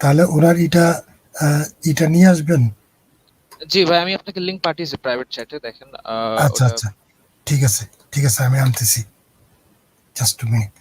তাহলে ওনার এটা নিয়ে আসবেন। জি ভাই, আমি আপনাকে লিংক পাঠিয়েছি প্রাইভেট চ্যাটে, দেখেন আচ্ছা ওটা। আচ্ছা, ঠিক আছে ঠিক আছে, আমি আনতেছি, জাস্ট 2 মিনিট।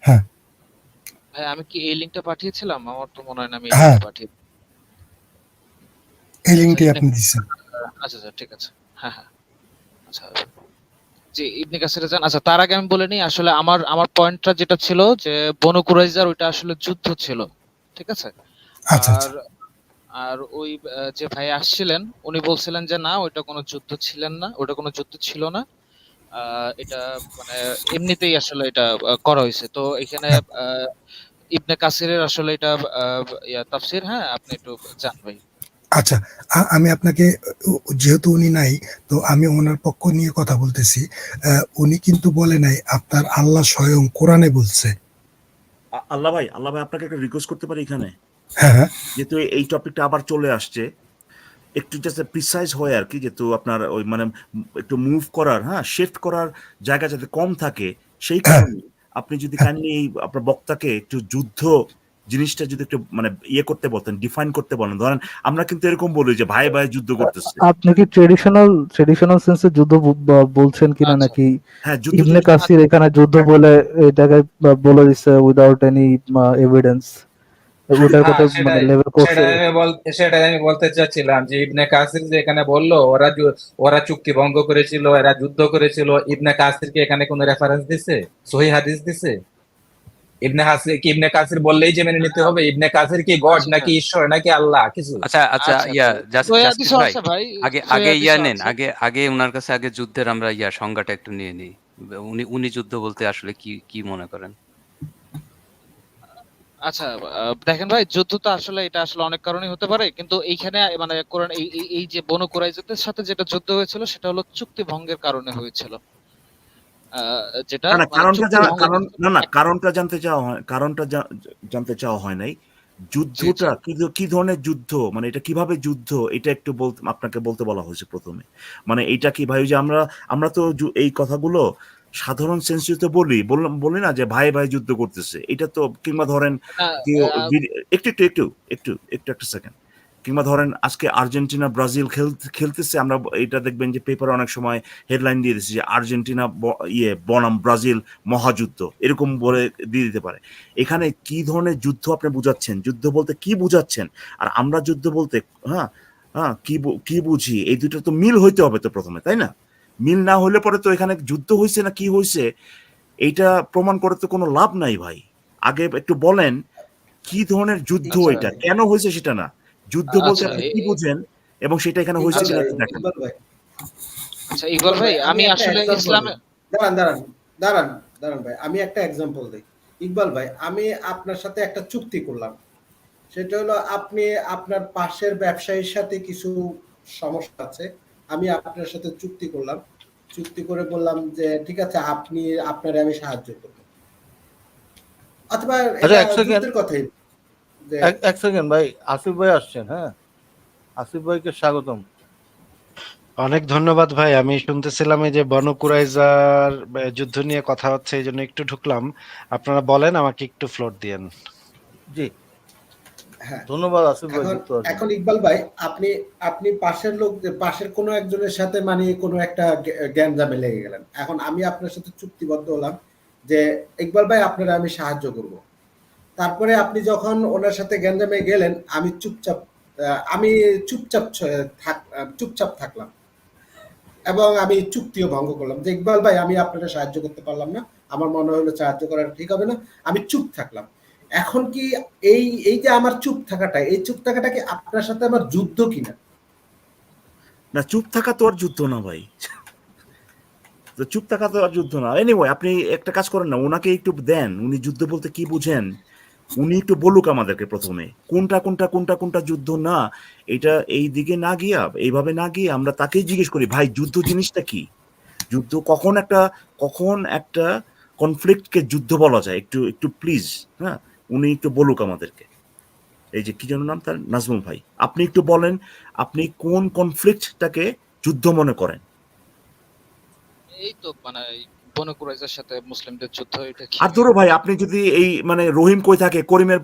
হ্যাঁ ভাই আমি কি এই লিংকটা পাঠিয়েছিলাম? আমার তো মনে হয় না আমি এই হ্যাঁ, লিংকটা পাঠিয়ে। এই আচ্ছা লিঙ্কটি ইবনে, আপনি দিচ্ছেন। আচ্ছা আচ্ছা ঠিক আছে। হ্যাঁ হ্যাঁ, আচ্ছা জি ইবনে কাসিরে যান। আচ্ছা তার আগে আমি বলে নিই, আসলে আমার আমার পয়েন্টটা যেটা ছিল যে বনু কুরাইজার ওইটা আসলে যুদ্ধ ছিল, ঠিক আছে। আচ্ছা আর আচ্ছা, আর ওই যে ভাই আসছিলেন উনি বলছিলেন যে না ওইটা কোনো যুদ্ধ ছিলেন না, ওটা কোনো যুদ্ধ ছিল না। এটা মানে এমনিতেই আসলে এটা করা হয়েছে। তো এখানে হ্যাঁ আহ, ইবনে কাসিরের আসলে এটা তাফসীর, হ্যাঁ আপনি একটু জান ভাই। আচ্ছা। আমি আপনাকে, যেহেতু উনি নাই, তো আমি ওনার পক্ষ নিয়ে কথা বলতেছি। উনি কিন্তু বলে নাই, আপনার আল্লাহ স্বয়ং কোরআনে বলছে। আল্লাহ ভাই আপনাকে একটা রিকোয়েস্ট করতে পারি এখানে, হ্যাঁ হ্যাঁ যেহেতু এই টপিকটা আবার চলে আসছে, একটু জাস্ট প্রিসাইজ হয় আর কি, যেহেতু আপনার ওই মানে একটু মুভ করার, হ্যাঁ শিফট করার জায়গা যাতে কম থাকে, সেই হ্যাঁ কারণে আপনি যদি কাইন্ডলি আপনার বক্তাকে একটু যুদ্ধ জিনিসটা যদি একটু মানে ইয়ে করতে বলতেন, ডিফাইন করতে বলেন। ধরেন আমরা কিন্তু এরকম বলি যে ভাই ভাই যুদ্ধ করতেছে। আপনি কি ট্রেডিশনাল সেন্সে যুদ্ধ বলছেন কিনা, আচ্ছা নাকি হ্যাঁ, যুদ্ধ ইবনে যদি কাসির এখানে যুদ্ধ বলে এটাকে বলে দিচ্ছে উইদাউট এনি এভিডেন্স, ওটার কথা হ্যাঁ মানে সেটাই, লেভেল করছে? সেটাই আমি বলতে চাচ্ছিলাম যে ইবনে কাসির যে এখানে বললো ওরা চুক্তি ভঙ্গ করেছিল, এরা যুদ্ধ করেছিল, ইবনে কাসির কি এখানে কোনো রেফারেন্স দিছে, সহি হাদিস দিছে? ইবনে কাসির বললেই যে মেনে নিতে হবে? ইবনে কাসির কি গড আচ্ছা নাকি ভাই, ঈশ্বর নাকি আল্লাহ কিছু? আচ্ছা আচ্ছা, আচ্ছা ইয়া ভাই, সহিহ জাস্টিস হাদিসও ভাই, আছে ভাই, আগে সহিহ আগে হাদিসও নেন, আছে। আগে আগে ওনার কাছে আগে যুদ্ধের আমরা সংজ্ঞাটা একটু নিয়ে নিই। উনি উনি যুদ্ধ বলতে আসলে কি কি মনে করেন? আচ্ছা দেখেন ভাই, যুদ্ধ তো আসলে এটা আসলে অনেক কারণেই হতে পারে, কিন্তু এইখানে মানে কোরআন এই যে বনু কুরাইজাদের সাথে যেটা যুদ্ধ হয়েছিল সেটা হলো চুক্তি ভঙ্গের কারণে হয়েছিল। যেটা না না মানে কারণটা চুক্তি ভঙ্গ কারণ করতে না না এক- কারণটা জানতে চাওয়া হয়, কারণটা জানতে চাওয়া হয় নাই। জি জি। যুদ্ধটা কি ধরনের যুদ্ধ, মানে এটা কিভাবে যুদ্ধ, এটা একটু বলতে আপনাকে বলতে বলা হয়েছে প্রথমে। মানে এটা কি ভাই, ওই যে আমরা আমরা তো এই কথাগুলো সাধারণ সেন্সে বলি, বলি না যে ভাই ভাই যুদ্ধ করতেছে, এটা তো কিংবা ধরেন কেউ আহ, একটু একটু একটু একটু একটু একটা সেকেন্ড, কিংবা ধরেন আজকে আর্জেন্টিনা ব্রাজিল খেলতেছে, আমরা এটা দেখবেন যে পেপারে অনেক সময় হেডলাইন দিয়ে দিচ্ছে যে আর্জেন্টিনা বনাম ব্রাজিল মহাযুদ্ধ, এরকম বলে দিয়ে দিতে পারে। এখানে কি ধরনের যুদ্ধ আপনি বুঝাচ্ছেন, যুদ্ধ বলতে কি বুঝাচ্ছেন, আর আমরা যুদ্ধ বলতে, হ্যাঁ হ্যাঁ কি বুঝি, এই দুটো তো মিল হইতে হবে তো প্রথমে, তাই না? মিল না হলে পরে তো এখানে যুদ্ধ হয়েছে না কি হয়েছে এইটা প্রমাণ করে তো কোনো লাভ নাই ভাই। আগে একটু বলেন কি ধরনের যুদ্ধ, আচ্ছা এটা কেন হয়েছে সেটা না, যুদ্ধ বলতে আচ্ছা আপনি কি বুঝেন এবং সেটা এখানে হয়েছে আচ্ছা কিনা একটু দেখেন। ইকবাল ভাই, আচ্ছা ইকবাল ভাই, আমি আমি একটা আসলে এক্সাম্পল ইসলামে। দিই। দাঁড়ান দাঁড়ান দাঁড়ান দাঁড়ান ভাই, আমি একটা এক্সাম্পল দিই। ইকবাল ভাই, আমি আপনার সাথে একটা চুক্তি করলাম। সেটা হলো, আপনি আপনার পাশের ব্যবসায়ীর সাথে কিছু সমস্যা আছে, আমি আপনার সাথে চুক্তি করলাম। চুক্তি করে বললাম যে ঠিক আছে, আপনারে আমি সাহায্য করব, অথবা আচ্ছা এটা এক সেকেন্ড, যুদ্ধের কথাই, যে এক সেকেন্ড ভাই, আসিফ ভাই আসছেন। হ্যাঁ, আসিফ ভাইকে স্বাগতম। অনেক ধন্যবাদ ভাই। আমি শুনতেছিলাম এই যে বনু কুরাইজার যুদ্ধ নিয়ে কথা হচ্ছে, এই জন্য একটু ঢুকলাম। আপনারা বলেন, আমাকে একটু ফ্লোর দিয়েন। জি, হ্যাঁ। ধন্যবাদ আসিফ ভাই এখন যুক্ত হওয়ার জন্য। এখন ইকবাল ভাই, আপনি আপনি পাশের কোনো একজনের সাথে মানে কোনো একটা গ্যাঞ্জামে লেগে গেলেন। এখন আমি আপনার সাথে চুক্তিবদ্ধ হলাম যে ইকবাল ভাই, আপনারা আমি সাহায্য করব। তারপরে আপনি যখন ওনার সাথে গ্যাঞ্জামে গেলেন, আমি চুপচাপ থাকলাম, এবং আমি চুক্তিও ভঙ্গ করলাম যে ইকবাল ভাই, আমি আপনাকে সাহায্য করতে পারলাম না, আমার মনে হলো সাহায্য করা ঠিক হবে না, আমি চুপ থাকলাম। এখন কি এই এই যে আমার চুপ থাকাটা কি আপনার সাথে আমার যুদ্ধ কিনা? না, চুপ থাকা তো আর যুদ্ধ না ভাই, তো চুপ থাকা তো আর যুদ্ধ না। এনিওয়ে আপনি একটা কাজ করেন না, ওনাকে একটু দেন, উনি যুদ্ধ বলতে কি বুঝেন উনি একটু বলুক আমাদেরকে প্রথমে কোনটা কোনটা কোনটা কোনটা যুদ্ধ না, এটা এই দিকে না গিয়া এইভাবে না গিয়ে আমরা তাকেই জিজ্ঞেস করি ভাই যুদ্ধ জিনিসটা কি, যুদ্ধ কখন একটা কনফ্লিক্টকে যুদ্ধ বলা যায়, একটু একটু প্লিজ। হ্যাঁ, উনি একটু বলুক আমাদেরকে। এই যে কি যেন নাম তার, নাজমুল ভাই, আপনি একটু বলেন আপনি কোন কনফ্লিক্টটাকে যুদ্ধ মনে করেন? এই তো মানে এই বনু কুরাইজার সাথে মুসলিমদের যুদ্ধ, এটা কি? আর ধরো ভাই আপনি যদি এই মানে রহিম কই থাকে করিমের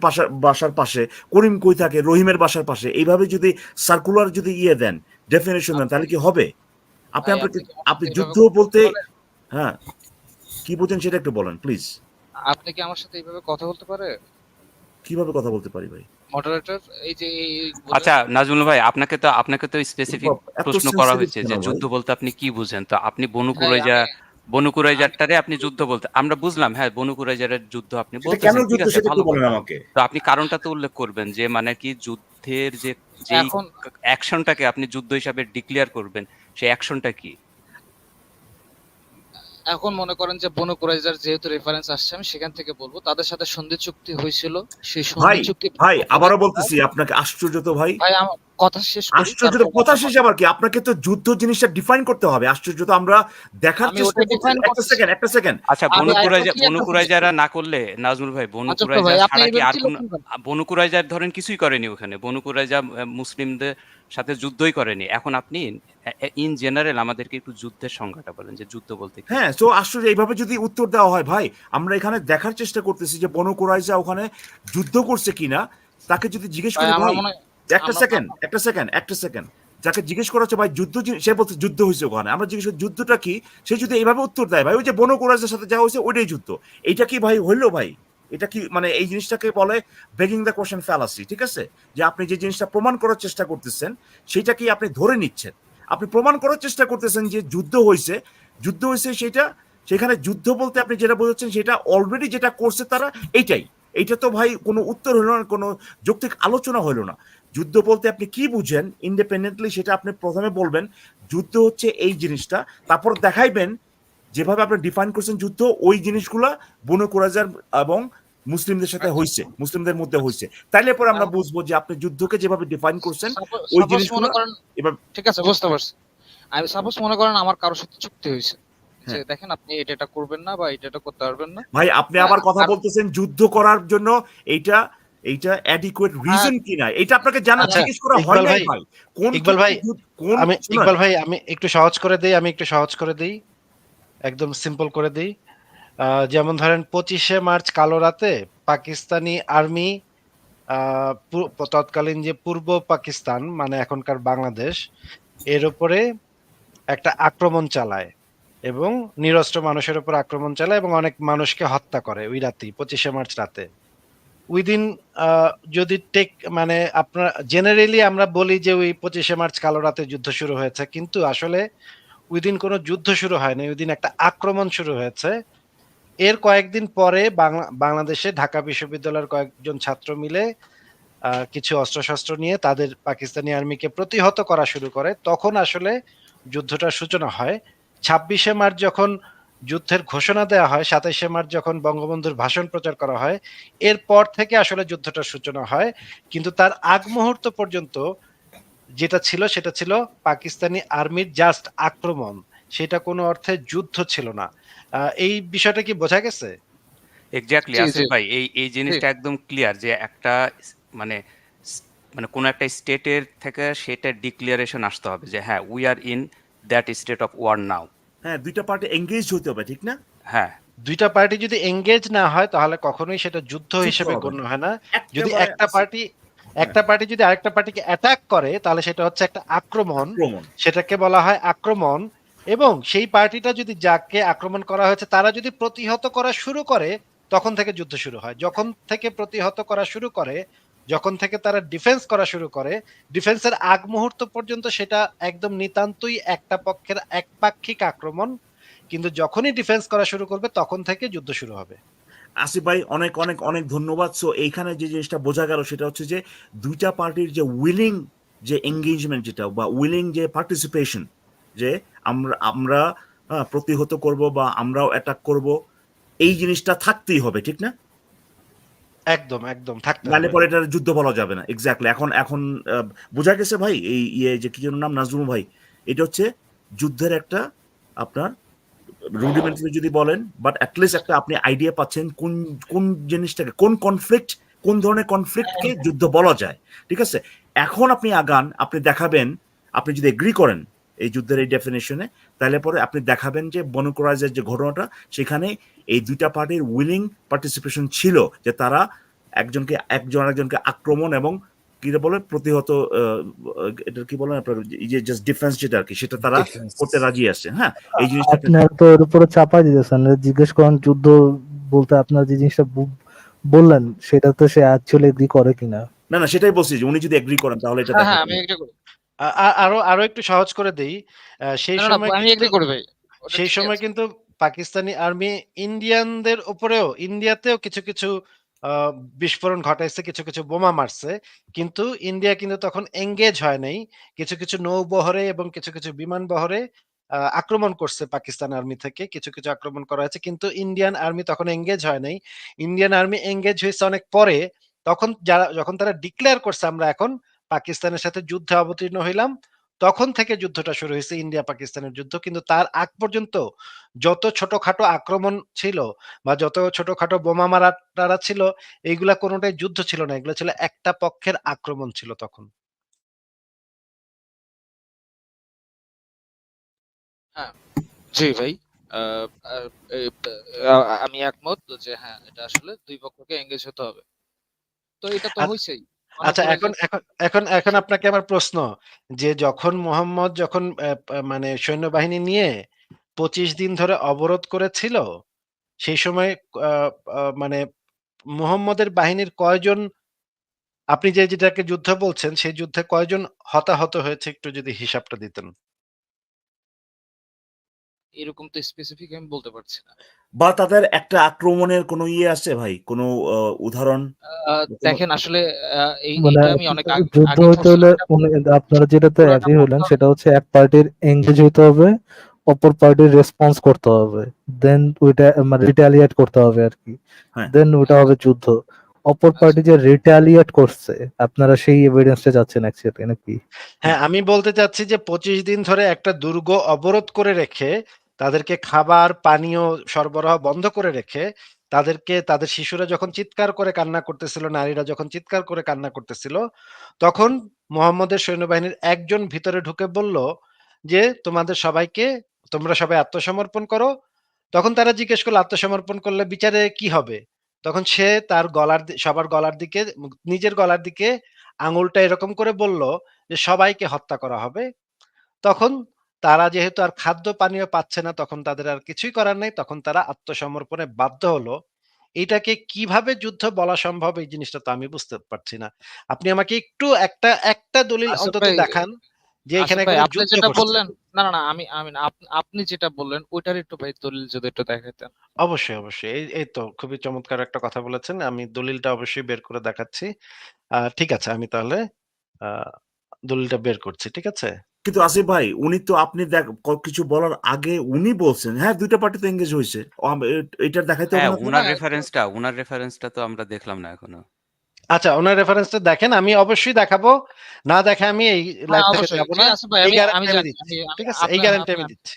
বাসার পাশে, করিম কই থাকে রহিমের বাসার পাশে, এইভাবে যদি সার্কুলার যদি ইয়ে দেন, ডেফিনেশন দেন, তাহলে কি হবে? আপনি ভাই, আপনাকে আপনি কি আমার আপনি সাথে এইভাবে যুদ্ধ কথা বলতে বলতে পারেন? হ্যাঁ কি বোঝেন সেটা একটু বলেন প্লিজ। আপনি কি আমার সাথে এইভাবে কথা বলতে পারে কিভাবে কথা বলতে পারি ভাই? মডারেটর? এই যে এই আচ্ছা নাজমুল ভাই, আপনাকে তো স্পেসিফিক এত প্রশ্ন করা সেন্সিটিভ হয়েছে কেন যে ভাই? যুদ্ধ বলতে আপনি কি বুঝেন, তো আপনি ভাই বনু আমি কুরাইজারটারে আপনি যুদ্ধ বলতে, আমরা বুঝলাম, হ্যাঁ বনু কুরাইজারের যুদ্ধ আপনি সেটা কেন বলতেছেন, ঠিক যুদ্ধ আছে, সেটা একটু ভালো বলেন কথা। আমাকে। তো আপনি কারণটা তো উল্লেখ করবেন যে মানে কি যুদ্ধের যেই এখন অ্যাকশনটাকে আপনি যুদ্ধ হিসাবে ডিক্লেয়ার করবেন, সেই অ্যাকশনটা কি? এখন মনে করেন যে বনু কুরাইজার যেহেতু রেফারেন্স আসছে, আমি সেখান থেকে বলবো তাদের সাথে সন্ধি চুক্তি হয়েছিল, সেই ভাই সন্ধি চুক্তি ভাই ভঙ্গ করে আবারও তারা- বলতেছি আপনাকে, আশ্চর্য তো ভাই। ভাই আমার কথা শেষ করি, আশ্চর্য তো তারপর কথা আপনার শেষে কথা। আবার কি, আপনাকে তো যুদ্ধ জিনিসটা ডিফাইন করতে হবে। আশ্চর্য তো আমরা দেখার আমি চেষ্টা ওটা করছি। ডিফাইন একটা করতেছি। সেকেন্ড একটা সেকেন্ড। আচ্ছা, আমি আরেকটা বনু কথা কুরাইজারা না করলে, নাজমুল ভাই, আচ্ছা তো ভাই, আপনি ছাড়া কি এইভাবে আর কোন, চিল্লাচ্ছেন কেন? বনু কুরাইজার ধরেন কিছুই করেনি ওখানে, বনু কুরাইজা মুসলিমদের সাথে যুদ্ধই করেনি। এখন আপনি ইন জেনারেল আমাদেরকে একটু যুদ্ধের সংজ্ঞাটা বলেন, যে যুদ্ধ বলতে কি? হ্যাঁ, তো আশ্চর্য, এইভাবে যদি উত্তর দেওয়া হয় ভাই, আমরা এখানে দেখার চেষ্টা করতেছি যে বনু কুরাইজা ওখানে যুদ্ধ করছে কিনা। তাকে যদি জিজ্ঞেস ভাই করি আমরা ভাই, মনে হয় একটা সেকেন্ড একটা সেকেন্ড, যাকে জিজ্ঞেস করা হচ্ছে ভাই যুদ্ধ সে বলছে যুদ্ধ হয়েছে ওখানে, আমরা জিজ্ঞেস করি যুদ্ধটা কি, সে যদি এইভাবে উত্তর দেয় ভাই ওই যে বনু কুরাইজার সাথে যা হয়েছে ওইটাই যুদ্ধ, এইটা কি ভাই হইলো ভাই? এটা কি মানে এই জিনিসটাকে বলে বেগিং দ্য কোশ্চেন ফ্যালাসি, ঠিক আছে? যে আপনি যে জিনিসটা প্রমাণ করার চেষ্টা করতেছেন সেটা কি আপনি ধরে নিচ্ছেন, আপনি প্রমাণ করার চেষ্টা করতেছেন যে যুদ্ধ হয়েছে সেটা, সেখানে যুদ্ধ বলতে আপনি যেটা বোঝাচ্ছেন সেটা অলরেডি যেটা করছে তারা, এইটাই। এইটা তো ভাই কোনো উত্তর হলো না, কোনো যৌক্তিক আলোচনা হলো না। যুদ্ধ বলতে আপনি কি বুঝেন ইন্ডিপেন্ডেন্টলি সেটা আপনি প্রথমে বলবেন, যুদ্ধ হচ্ছে এই জিনিসটা, তারপর দেখাইবেন যেভাবে আপনি ডিফাইন করছেন যুদ্ধ, ওই জিনিসগুলা বনু কুরাইজার এবং মুসলিমদের সাথে আচ্ছা, হইছে, মুসলিমদের মধ্যে আচ্ছা। হইছে, তাইলে পরে আমরা এখন বুঝবো যে আপনি যুদ্ধকে যেভাবে ডিফাইন করছেন ওই সাপোজ জিনিসগুলো মনে করেন, এবার। ঠিক আছে বুঝতে পারছি। আমি সাপোজ মনে করেন আমার কারোর সাথে চুক্তি হয়েছে যে হ্যাঁ দেখেন আপনি এটা করবেন না বা এটা করতে পারবেন না। ভাই, আপনি হ্যাঁ, আবার কথা আর বলতেছেন যুদ্ধ করার জন্য এইটা এইটা অ্যাডিকুয়েট হ্যাঁ, রিজন কিনা, এটা আপনাকে জানা আচ্ছা, জিজ্ঞেস করা হয় ইকবাল নাই ভাই, ভাই। কোন ইকবাল ভাই, কোন আমি শুনেন, ইকবাল ভাই, আমি একটু সহজ করে দেই, একদম সিম্পল করে দেই। যেমন ধরেন 25শে মার্চ কালো রাতে পাকিস্তানি আর্মি তৎকালীন যে পূর্ব পাকিস্তান মানে এখনকার বাংলাদেশ, এর উপরে একটা আক্রমণ চালায় এবং নিরস্ত্র মানুষের উপর আক্রমণ চালায় এবং অনেক মানুষকে হত্যা করে ওই রাতেই, 25শে মার্চ রাতে। উইদিন যদি টেক মানে আপনার জেনারেলি আমরা বলি যে ওই 25শে মার্চ কালো রাতে যুদ্ধ শুরু হয়েছে, কিন্তু আসলে উইদিন কোনো যুদ্ধ শুরু হয়নি, উইদিন একটা আক্রমণ শুরু হয়েছে। এর কয়েকদিন পরে বাংলাদেশে ঢাকা বিশ্ববিদ্যালয়ের কয়েকজন ছাত্র মিলে কিছু অস্ত্রশস্ত্র নিয়ে তাদের পাকিস্তানি আর্মিকে প্রতিহত করা শুরু করে, তখন আসলে যুদ্ধটার সূচনা হয়। 26শে মার্চ যখন যুদ্ধের ঘোষণা দেওয়া হয়, 27শে মার্চ যখন বঙ্গবন্ধুর ভাষণ প্রচার করা হয়, এরপর থেকে আসলে যুদ্ধটার সূচনা হয়। কিন্তু তার আগ মুহূর্ত পর্যন্ত যেটা ছিল সেটা ছিল পাকিস্তানি আর্মির জাস্ট আক্রমণ, সেটা কোনো অর্থে যুদ্ধ ছিল না। এই বিষয়টা কি বোঝা গেছে? এক্স্যাক্টলি জি জি আসিফ ভাই, এই জি। জিনিসটা একদম ক্লিয়ার যে একটা মানে মানে কোন একটা স্টেটের থেকে সেটা ডিক্লারেশন আসতে হবে যে হ্যাঁ we are in that state of war now. হ্যাঁ দুইটা পার্টি এঙ্গেজ হতে হবে, ঠিক না? হ্যাঁ, দুইটা পার্টি যদি এঙ্গেজ না হয় তাহলে কখনোই সেটা যুদ্ধ যুদ্ধ হিসেবে হবে গণ্য না হয় না। যদি একেবারে একটা পার্টি হ্যাঁ, যদি আরেকটা পার্টিকে অ্যাটাক করে তাহলে সেটা হচ্ছে একটা আক্রমণ, আক্রমণ। সেটাকে বলা হয় আক্রমণ। এবং সেই পার্টিটা যদি যাকে আক্রমণ করা হয়েছে তারা যদি প্রতিহত করা শুরু করে তখন থেকে যুদ্ধ শুরু হয়। যখন থেকে প্রতিহত করা শুরু করে, যখন থেকে তারা ডিফেন্স করা শুরু করে, ডিফেন্সের আগ মুহূর্ত পর্যন্ত সেটা একদম নিতান্তই একটা পক্ষের একপাক্ষিক আক্রমণ, কিন্তু যখনই ডিফেন্স করা শুরু করবে তখন থেকে যুদ্ধ শুরু হবে। আসিফ ভাই অনেক অনেক অনেক ধন্যবাদ। সো এইখানে যে জিনিসটা বোঝা গেল সেটা হচ্ছে যে দুইটা পার্টির যে উইলিং যে এঙ্গেজমেন্ট যেটা বা উইলিং যে পার্টিসিপেশন, যে আমরা আমরা প্রতিহত করব বা আমরাও অ্যাটাক করব, এই জিনিসটা থাকতেই হবে, ঠিক না? একদম, একদম থাকতে নাহলে হবে। পরে এটা যুদ্ধ বলা যাবে না। এক্স্যাক্টলি। এখন এখন বোঝা গেছে ভাই, এই যে কি যেন নাম, নাজমুল ভাই, এটা হচ্ছে যুদ্ধের একটা আপনার রুডিমেন্টারি যদি বলেন, বাট অ্যাটলিস্ট একটা আপনি আইডিয়া পাচ্ছেন কোন কোন জিনিসটাকে, কোন কনফ্লিক্ট, কোন ধরনের কনফ্লিক্টকে যুদ্ধ বলা যায়। ঠিক আছে? এখন আপনি আগান, আপনি দেখাবেন, আপনি যদি এগ্রি করেন এই যুদ্ধের এই ডেফিনেশনে, তাহলে পরে আপনি দেখাবেন যে বনু কুরাইজার যে ঘটনাটা, সেখানে এই দুইটা পার্টির উইলিং পার্টিসিপেশন ছিল, যে তারা একজন আরেকজনকে আক্রমণ এবং কি বলে প্রতিহত, এটা কি বলেন আপনার, এই যে জাস্ট ডিফেন্স যেটা আর কি, সেটা তারা করতে রাজি আছে। হ্যাঁ, এই জিনিসটা আপনি আপনার তো এর উপরে চাপাই দিতেছেন, জিজ্ঞেস করেন যুদ্ধ বলতে আপনার যে জিনিসটা বললেন সেটা তো সে অ্যাকচুয়ালি এগ্রি করে কিনা। না না, সেটাই বলছি যে উনি যদি এগ্রি করেন তাহলে এটা হ্যাঁ, দেখা হ্যাঁ, যাবে। আমি এগ্রি করি। আরো একটু সহজ করে দেই। সেই না, না, সময় আমি কিন্তু এগ্রি করি ভাই। ওটা সেই ঠিকই সময় আছে। কিন্তু পাকিস্তানি আর্মি ইন্ডিয়ানদের উপরেও, ইন্ডিয়াতেও কিছু কিছু আহ, বিস্ফোরণ ঘটাইছে, কিছু কিছু বোমা মারছে, কিন্তু ইন্ডিয়া কিন্তু তখন এঙ্গেজ হয় নাই। কিছু কিছু নৌবহরে এবং কিছু কিছু বিমান বহরে আক্রমণ করছে পাকিস্তান আর্মি থেকে, কিছু কিছু আক্রমণ করা হয়েছে, কিন্তু ইন্ডিয়ান আর্মি তখন এঙ্গেজ হয় নাই। ইন্ডিয়ান আর্মি এঙ্গেজ হয়েছে অনেক পরে। যখন তারা ডিক্লেয়ার করছে আমরা এখন পাকিস্তানের সাথে যুদ্ধে অবতীর্ণ হইলাম, তখন থেকে যুদ্ধটা শুরু হয়েছে, ইন্ডিয়া পাকিস্তানের যুদ্ধ। কিন্তু তার আগ পর্যন্ত যত ছোটখাটো আক্রমণ ছিল বা যত ছোটখাটো বোমা মারা টারা ছিল, এইগুলা কোনোটাই যুদ্ধ ছিল না, এগুলো ছিল একটা পক্ষের আক্রমণ ছিল তখন। হ্যাঁ, জি ভাই। আ আ এই আমি একমত যে হ্যাঁ, এটা আসলে ২ পক্ষকে এনগেজ হতে হবে। তো এটা তো আ- হইছেই। আচ্ছা, মনে এখন যে এখন এখন এখন আপনাকে আমার প্রশ্ন, যে যখন মোহাম্মদ যখন মানে সৈন্যবাহিনী নিয়ে 25 দিন ধরে অবরোধ করেছিল, সেই সময় মানে মুহাম্মদের বাহিনীর কয়জন, আপনি যেটাকে যুদ্ধ বলছেন, সেই যুদ্ধে কয়জন হতাহত হয়েছে একটু যদি হিসাবটা দিতেন। এরকম তো স্পেসিফিক আমি বলতে পারছি না। বা তাদের একটা আক্রমণের কোনো ইয়ে আছে ভাই, কোনো উদাহরণ? আ কোনো দেখেন আসলে মানে এইটা আমি অনেক যুদ্ধ আগে হইতে হলে ধরছিলাম। আপনারা যেটাতে পুরাটা এগ্রি পড়তে হলেন হবে। সেটা হচ্ছে এক পার্টির এঙ্গেজ হইতে হবে, অপর পার্টির রেসপন্স করতে হবে, দেন ওইটা মানে রিটালিয়েট করতে হবে আর কি, হ্যাঁ, দেন ওইটা হ্যাঁ, হবে যুদ্ধ। অপর আচ্ছা। পার্টি যে রিটালিয়েট করছে, আপনারা সেই এভিডেন্সটা যাচ্ছেন অ্যাকচুয়ালি নাকি? হ্যাঁ, আমি বলতে চাচ্ছি যে 25 দিন ধরে একটা দুর্গ অবরোধ করে রেখে, তাদেরকে খাবার, পানীয় সরবরাহ বন্ধ করে রেখে, তাদের শিশুরা যখন চিৎকার করে কান্না করতেছিল, নারীরা যখন চিৎকার করে কান্না করতেছিল, তখন মুহাম্মদের সৈন্যবাহিনীর একজন ভিতরে ঢুকে বলল যে, তোমরা সবাই আত্মসমর্পণ করো। তখন তারা জিজ্ঞেস করলো, আত্মসমর্পণ করলে বিচারে কি হবে? তখন সে তার সবার গলার দিকে, নিজের গলার দিকে আঙুলটা এরকম করে বলল যে সবাইকে হত্যা করা হবে। তখন তারা যেহেতু আর খাদ্য পানীয় পাচ্ছে না, তখন তাদের আর কিছুই করার নাই। তখন তারা আত্মসমর্পণে বাধ্য হলো। এটাকে কিভাবে যুদ্ধ বলা সম্ভব, এই জিনিসটা তো আমি বুঝতে পারছি না। আপনি আমাকে একটু একটা দলিল আসিফ অন্তত ভাই, দেখান যে আসিফ এখানে ভাই কোনো আপনি যুদ্ধ যেটা ঘটছে। বললেন, না, না, না, আমি না, আপনি যেটা বললেন ওইটার একটু ভাই দলিল যদি একটু দেখাইতেন। অবশ্যই, অবশ্যই। এই তো খুবই চমৎকার একটা কথা বলেছেন। আমি দলিলটা অবশ্যই বের করে দেখাচ্ছি। ঠিক আছে, আমি তাহলে আ দলিলটা বের করছি। ঠিক আছে? কিন্তু আসিফ ভাই, উনি তো আপনি কিছু বলার আগে উনি বলছেন হ্যাঁ দুইটা পার্টি তো এঙ্গেজ হয়েছে। এটা দেখাইতে হবে হ্যাঁ, না? হ্যাঁ, উনার রেফারেন্সটা তো আমরা দেখলাম না এখনো। আচ্ছা, উনার রেফারেন্সটা দেখেন। আমি অবশ্যই দেখাবো। না দেখে আমি এই হ্যাঁ, লাইভ থেকে অবশ্যই। যাব জি, না। আসিফ ভাই, এই আমি গ্যারান্টি আমি জানি। দিচ্ছি। আমি ঠিক আছে? এই আপনার হ্যাঁ, গ্যারান্টি আমি আপনার দিচ্ছি।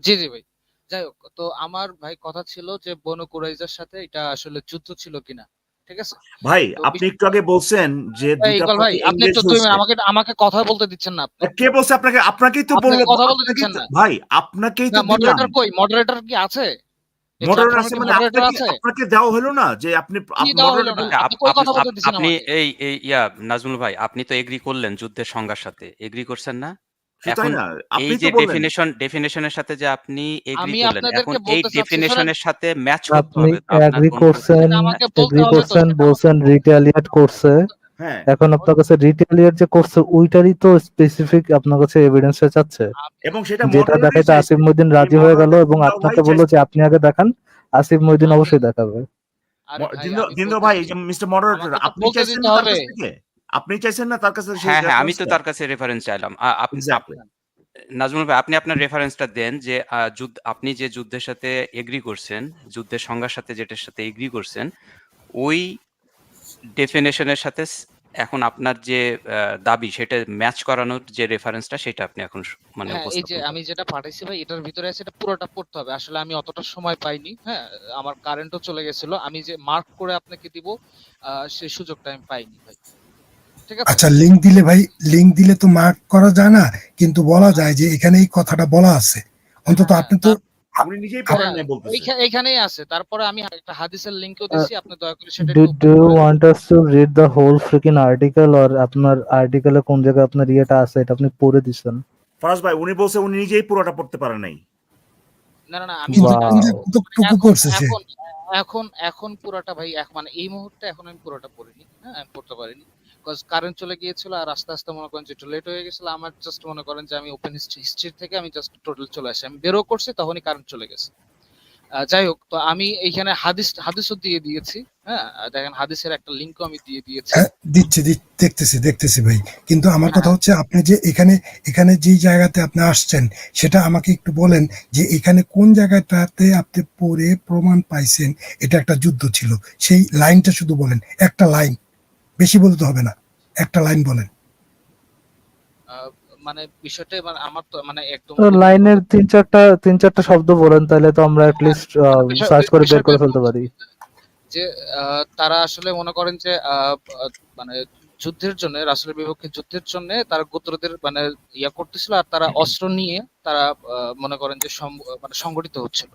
জি, জি ভাই। যাই হোক, তো আমার ভাই কথা ছিল যে বনু কুরাইজার সাথে এটা আসলে যুদ্ধ ছিল কিনা। ঠিক আছে? ভাই, তো আপনি একটু আগে বলছেন যে ভাই দুইটা ইকবাল ভাই, পার্টি আপনি এঙ্গেজ একটু ২ হয়েছে। মিনিট আমাকে কথা বলতে দিচ্ছেন না আপনি। কে বলছে আপনাকে? আপনাকেই তো আপনি বললো, কথা বলতে আপনাকেই দিচ্ছেন তো না। ভাই, আপনাকেই না, তো দিলাম। মডারেটর কই? মডারেটর কি আছে? এই মডারেটর প্ল্যাটফর্মে আছে কি মানে মডারেটর আপনাকে আছে? আপনাকে দেওয়া হলো না যে আপনি কি দেওয়া হইল না? মডারেটর? আচ্ছা, আপনি কই কথা বলতে দিছেন আপনি আমাকে? এই নাজমুল ভাই, আপনি তো এগ্রি করলেন যুদ্ধের সংজ্ঞার সাথে, এগ্রি করছেন না? শুধু তাই এখন না, এই আপনি তো যে বললেন। ডেফিনেশনের সাথে যে আপনি এগ্রি আমি করলেন, এখন আপনাদেরকে এই বলতে চাচ্ছি, শোনেন, ডেফিনেশনের সাথে ম্যাচ করতে আপনি হবে তো আপনার এগ্রি করছেন, গণকৌশলে। সেটা আমাকে বলতে এগ্রি হবে তো, করছেন, সেটা আমাকে বলছেন রিটালিয়েট করছে। হ্যাঁ, এখন আপনার কাছে রিটালিয়েট যে করছে ওইটারই তো স্পেসিফিক আপনার কাছে এভিডেন্সটা চাচ্ছে, এবং সেটা যেটা মডারেটরই দেখাইতে চাইছে। আসিফ মহিউদ্দিন এই রাজি হয়ে গেল মডারেটর এবং জিন্দাও ভাই আপনাকে বললো চাইছে। যে আপনি আগে দেখান, আসিফ মহিউদ্দিন আমি অবশ্যই দেখাবে। আরে ভাই, আমি জিন্দো ভাই, বলতেছি, এই যে মিস্টার মডারেটর, আমাকে তো আপনি বলতে চাইছেন দিতে না তার হবে। কাছ থেকে? আপনি চাইছেন না তার কাছে সেই হ্যাঁ, হ্যাঁ, আমি তো রেফারেন্সটা? তার কাছে রেফারেন্স চাইলাম। এক্স্যাক্টলি। নাজমুল ভাই, আপনি আপনার রেফারেন্সটা দেন যে আপনি যে যুদ্ধের সাথে এগ্রি করছেন, যুদ্ধের সংজ্ঞার সাথে যেটার সাথে এগ্রি করছেন, ওই ডেফিনেশনের সাথে এখন আপনার যে দাবি সেটা ম্যাচ করানোর যে রেফারেন্সটা সেটা আপনি এখন মানে হ্যাঁ, এই যে উপস্থাপন আমি করেন। যেটা পাঠাইছি ভাই এটার ভিতরে আছে, এটা পুরোটা পড়তে হবে। আসলে আমি অতটা সময় পাইনি। হ্যাঁ, আমার কারেন্টও চলে গেছিল। আমি যে মার্ক করে আপনাকে দিব সেই সুযোগটা আমি পাইনি ভাই। ঠিক আছে? আচ্ছা, লিংক দিলে তো মার্ক করা যায় না, কিন্তু বলা যায় যে এখানে এই কথাটা বলা আছে। অন্তত হ্যাঁ, আপনি তো উনি নিজেই আপ- পড়েন হ্যাঁ, নাই বলতেছে। এইখানেই আছে। তারপরে আমি একটা হাদিসের লিংকও দিছি। আপনি দয়া করে সেটা Do, একটু do ওপেন you করে want us to read the whole freaking article, or আপনার আর্টিকেলে কোন জায়গায় আপনার ইয়েটা আছে এটা আপনি পড়ে দিছেন? ফারাজ ভাই উনি বলছে উনি নিজেই পুরোটা পড়তে পারে নাই। না, আমি কিন্তু যেটা Wow. কতটুকু এখন করছে সে? এখন এখন পুরাটা ভাই মানে এই মুহূর্তে এখন আমি পুরোটা পড়িনি। হ্যাঁ, আমি পড়তে পারিনি। কজ কারেন্ট চলে গিয়েছিল আর আস্তে মনে করেন যে একটু লেট হয়ে গেছিল। আমার জাস্ট মনে করেন যে আমি ওপেন হিস্ট্রি থেকে আমি জাস্ট টোটাল চলে আসি। আমি বেরও করছি তখনই কারেন্ট চলে গেছে। যাই হোক, তো আমি এইখানে হাদিসও দিয়ে দিয়েছি। হ্যাঁ, দেখেন হাদিসের একটা লিংকও আমি দিয়ে দিয়েছি। হ্যাঁ, দেখতেছি ভাই। কিন্তু আমার কথা হ্যাঁ, হচ্ছে, আপনি যে এখানে যেই জায়গাতে আপনি আসছেন, সেটা আমাকে একটু বলেন যে এখানে কোন জায়গাটাতে আপনি পড়ে প্রমাণ পাইছেন এটা একটা যুদ্ধ ছিল। সেই লাইনটা শুধু বলেন, একটা লাইন, বেশি বলতে হবে না, একটা লাইন বলেন। মানে বিষয়টা মানে আমার তো মানে একদম লাইনের তিন চারটা শব্দ বলেন, তাহলে তো আমরা লিস্ট মানে সার্চ করে বের বিষয়টা করে ফেলতে পারি। যে তারা আসলে মনে করেন যে মানে যুদ্ধের জন্য, রাসূলের বিপক্ষে যুদ্ধের জন্য তারা গোত্রদের মানে ইয়া করতেছিল, আর তারা অস্ত্র নিয়ে তারা মনে করেন যে মানে সংগঠিত হচ্ছিল,